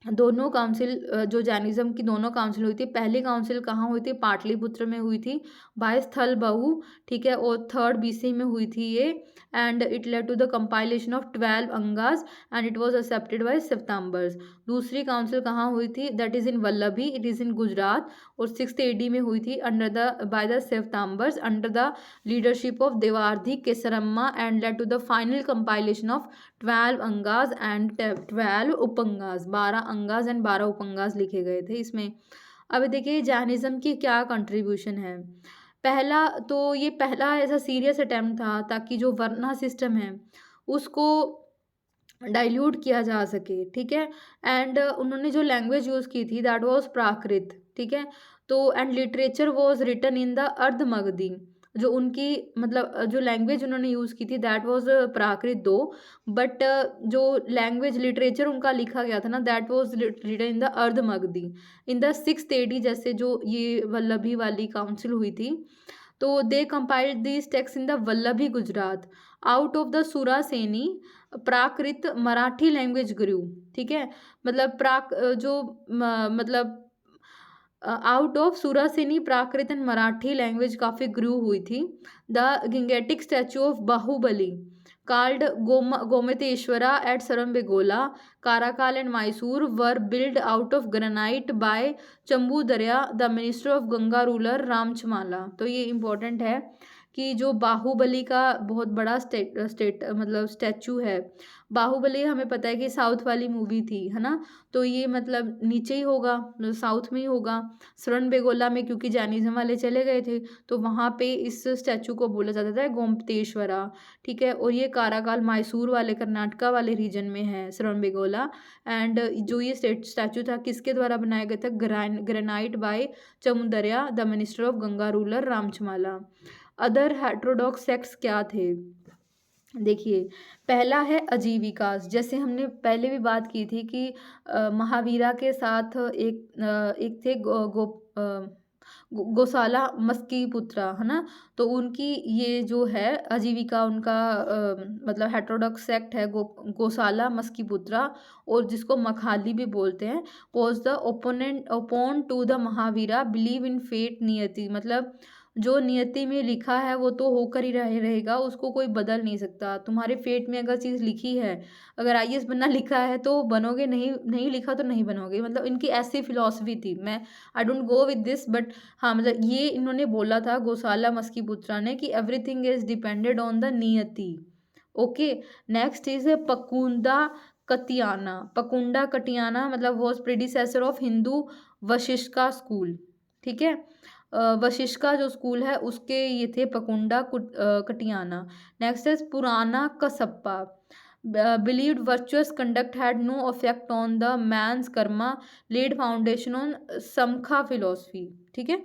दोनों काउंसिल जो जैनिज़्म की दोनों काउंसिल हुई थी, पहली काउंसिल कहाँ हुई थी? पाटलिपुत्र में हुई थी बाय स्थलबाहु, ठीक है, और 3rd BC में हुई थी ये, and it led to the compilation of 12 Angas and it was accepted by Shvetambaras. दूसरी काउंसिल कहाँ हुई थी? That is in Vallabhi, it is in Gujarat, और 6th AD में हुई थी under the by the Shvetambaras under the leadership of Devardhi Kshamashramana and led to the final compilation of 12 Angas and 12 Upangas. 12 Angas and 12 Upangas लिखे गए थे इसमें। अब देखिए जैनिज़्म की क्या कंट्रीब्यूशन है। पहला तो ये पहला ऐसा सीरियस अटेम्प्ट था ताकि जो वर्ना सिस्टम है उसको डाइल्यूट किया जा सके, ठीक है। एंड उन्होंने जो लैंग्वेज यूज़ की थी दैट वाज प्राकृत, ठीक है। तो and literature was written in the Ardhamagadhi, जो उनकी मतलब जो लैंग्वेज उन्होंने यूज़ की थी दैट वाज प्राकृत दो, बट जो लैंग्वेज लिटरेचर उनका लिखा गया था ना that was written in the Ardhamagadhi in the 6th AD, जैसे जो ये वल्लभी वाली काउंसिल हुई थी। तो they compiled this text in the Vallabhi Gujarat out of the Sauraseni Prakrit Marathi language grew, ठीक है। मतलब मतलब out of Sauraseni Prakrit and Marathi language काफ़ी ग्रू हुई थी। The gigantic statue of Bahubali called Gometeshwara at Sarambegola, Karakkal and Mysore were built out of granite by Chambu Darya, the minister of Ganga ruler Ramchmala। तो ये important है कि जो बाहुबली का बहुत बड़ा स्टेट मतलब स्टैचू है। बाहुबली हमें पता है कि साउथ वाली मूवी थी, है ना। तो ये मतलब नीचे ही होगा, मतलब साउथ में ही होगा। शरणबेगोला में क्योंकि जैनिज्म वाले चले गए थे तो वहाँ पे इस स्टैचू को बोला जाता था गोमतेश्वरा, ठीक है। और ये काराकाल मैसूर वाले कर्नाटका वाले रीजन में है शरणबेगोला। एंड जो ये स्टैचू था किसके द्वारा बनाया गया था? Granite by Chamundaraya, the minister of Ganga ruler Rachamalla. Other heterodox sects क्या थे? देखिए पहला है आजीविकास, जैसे हमने पहले भी बात की थी कि महावीरा के साथ एक थे गोसाला मस्की पुत्रा, है ना। तो उनकी ये जो है आजीविका उनका मतलब हेट्रोडॉक्स सेक्ट है गोसाला मस्की पुत्रा, और जिसको मखाली भी बोलते हैं। Was the opponent upon to the Mahavira, believe in fate नियति, मतलब जो नियति में लिखा है वो तो होकर ही रहेगा, उसको कोई बदल नहीं सकता। तुम्हारे फेट में अगर चीज़ लिखी है, अगर IAS बनना लिखा है तो बनोगे, नहीं नहीं लिखा तो नहीं बनोगे, मतलब इनकी ऐसी फिलॉसफी थी। मैं I don't go with this, but हाँ मतलब ये इन्होंने बोला था गोसाला मस्की पुत्रा ने कि everything is depended on the niyati. Okay, next is Pakudha Katyayana. Pakudha Katyayana मतलब was predecessor of Hindu Vaisheshika school, ठीक है। वशिष्का जो स्कूल है उसके ये थे पकुंडा कटियाना। Next is Purana Kassapa, believed virtuous conduct had no affect on the man's karma, laid foundation on Samkhya philosophy, ठीक है।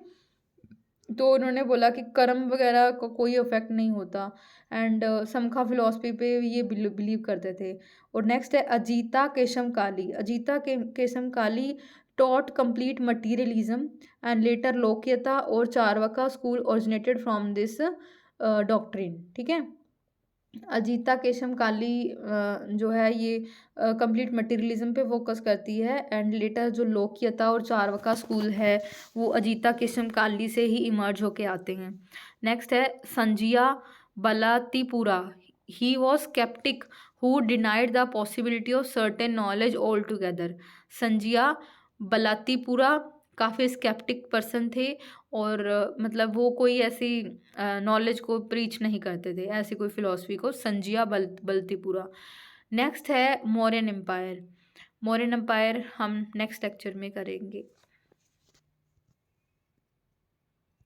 तो उन्होंने बोला कि कर्म वगैरह को कोई इफेक्ट नहीं होता, एंड समखा फिलोसफी पे ये बिलीव करते थे। और नेक्स्ट है Ajita Kesakambali. Ajita Kesakambali taught complete materialism and later Lokayata और Charvaka school originated from this doctrine, ठीक है। अजीता केशम काली जो है ये कंप्लीट मटेरियलिज्म पे फोकस करती है, एंड लेटर जो लोक्यता और चारवाका स्कूल है वो अजीता केशम काली से ही इमर्ज होके आते हैं। नेक्स्ट है Sanjaya Belatthiputta. He was skeptic who denied the possibility of certain knowledge all together. Sanjaya Belatthiputta काफ़ी स्केप्टिक पर्सन थे, और मतलब वो कोई ऐसी नॉलेज को प्रीच नहीं करते थे, ऐसी कोई फिलॉसफी को। संजिया बल्तीपुरा। नेक्स्ट है मौर्यन एम्पायर। मौर्यन एम्पायर हम नेक्स्ट लेक्चर में करेंगे।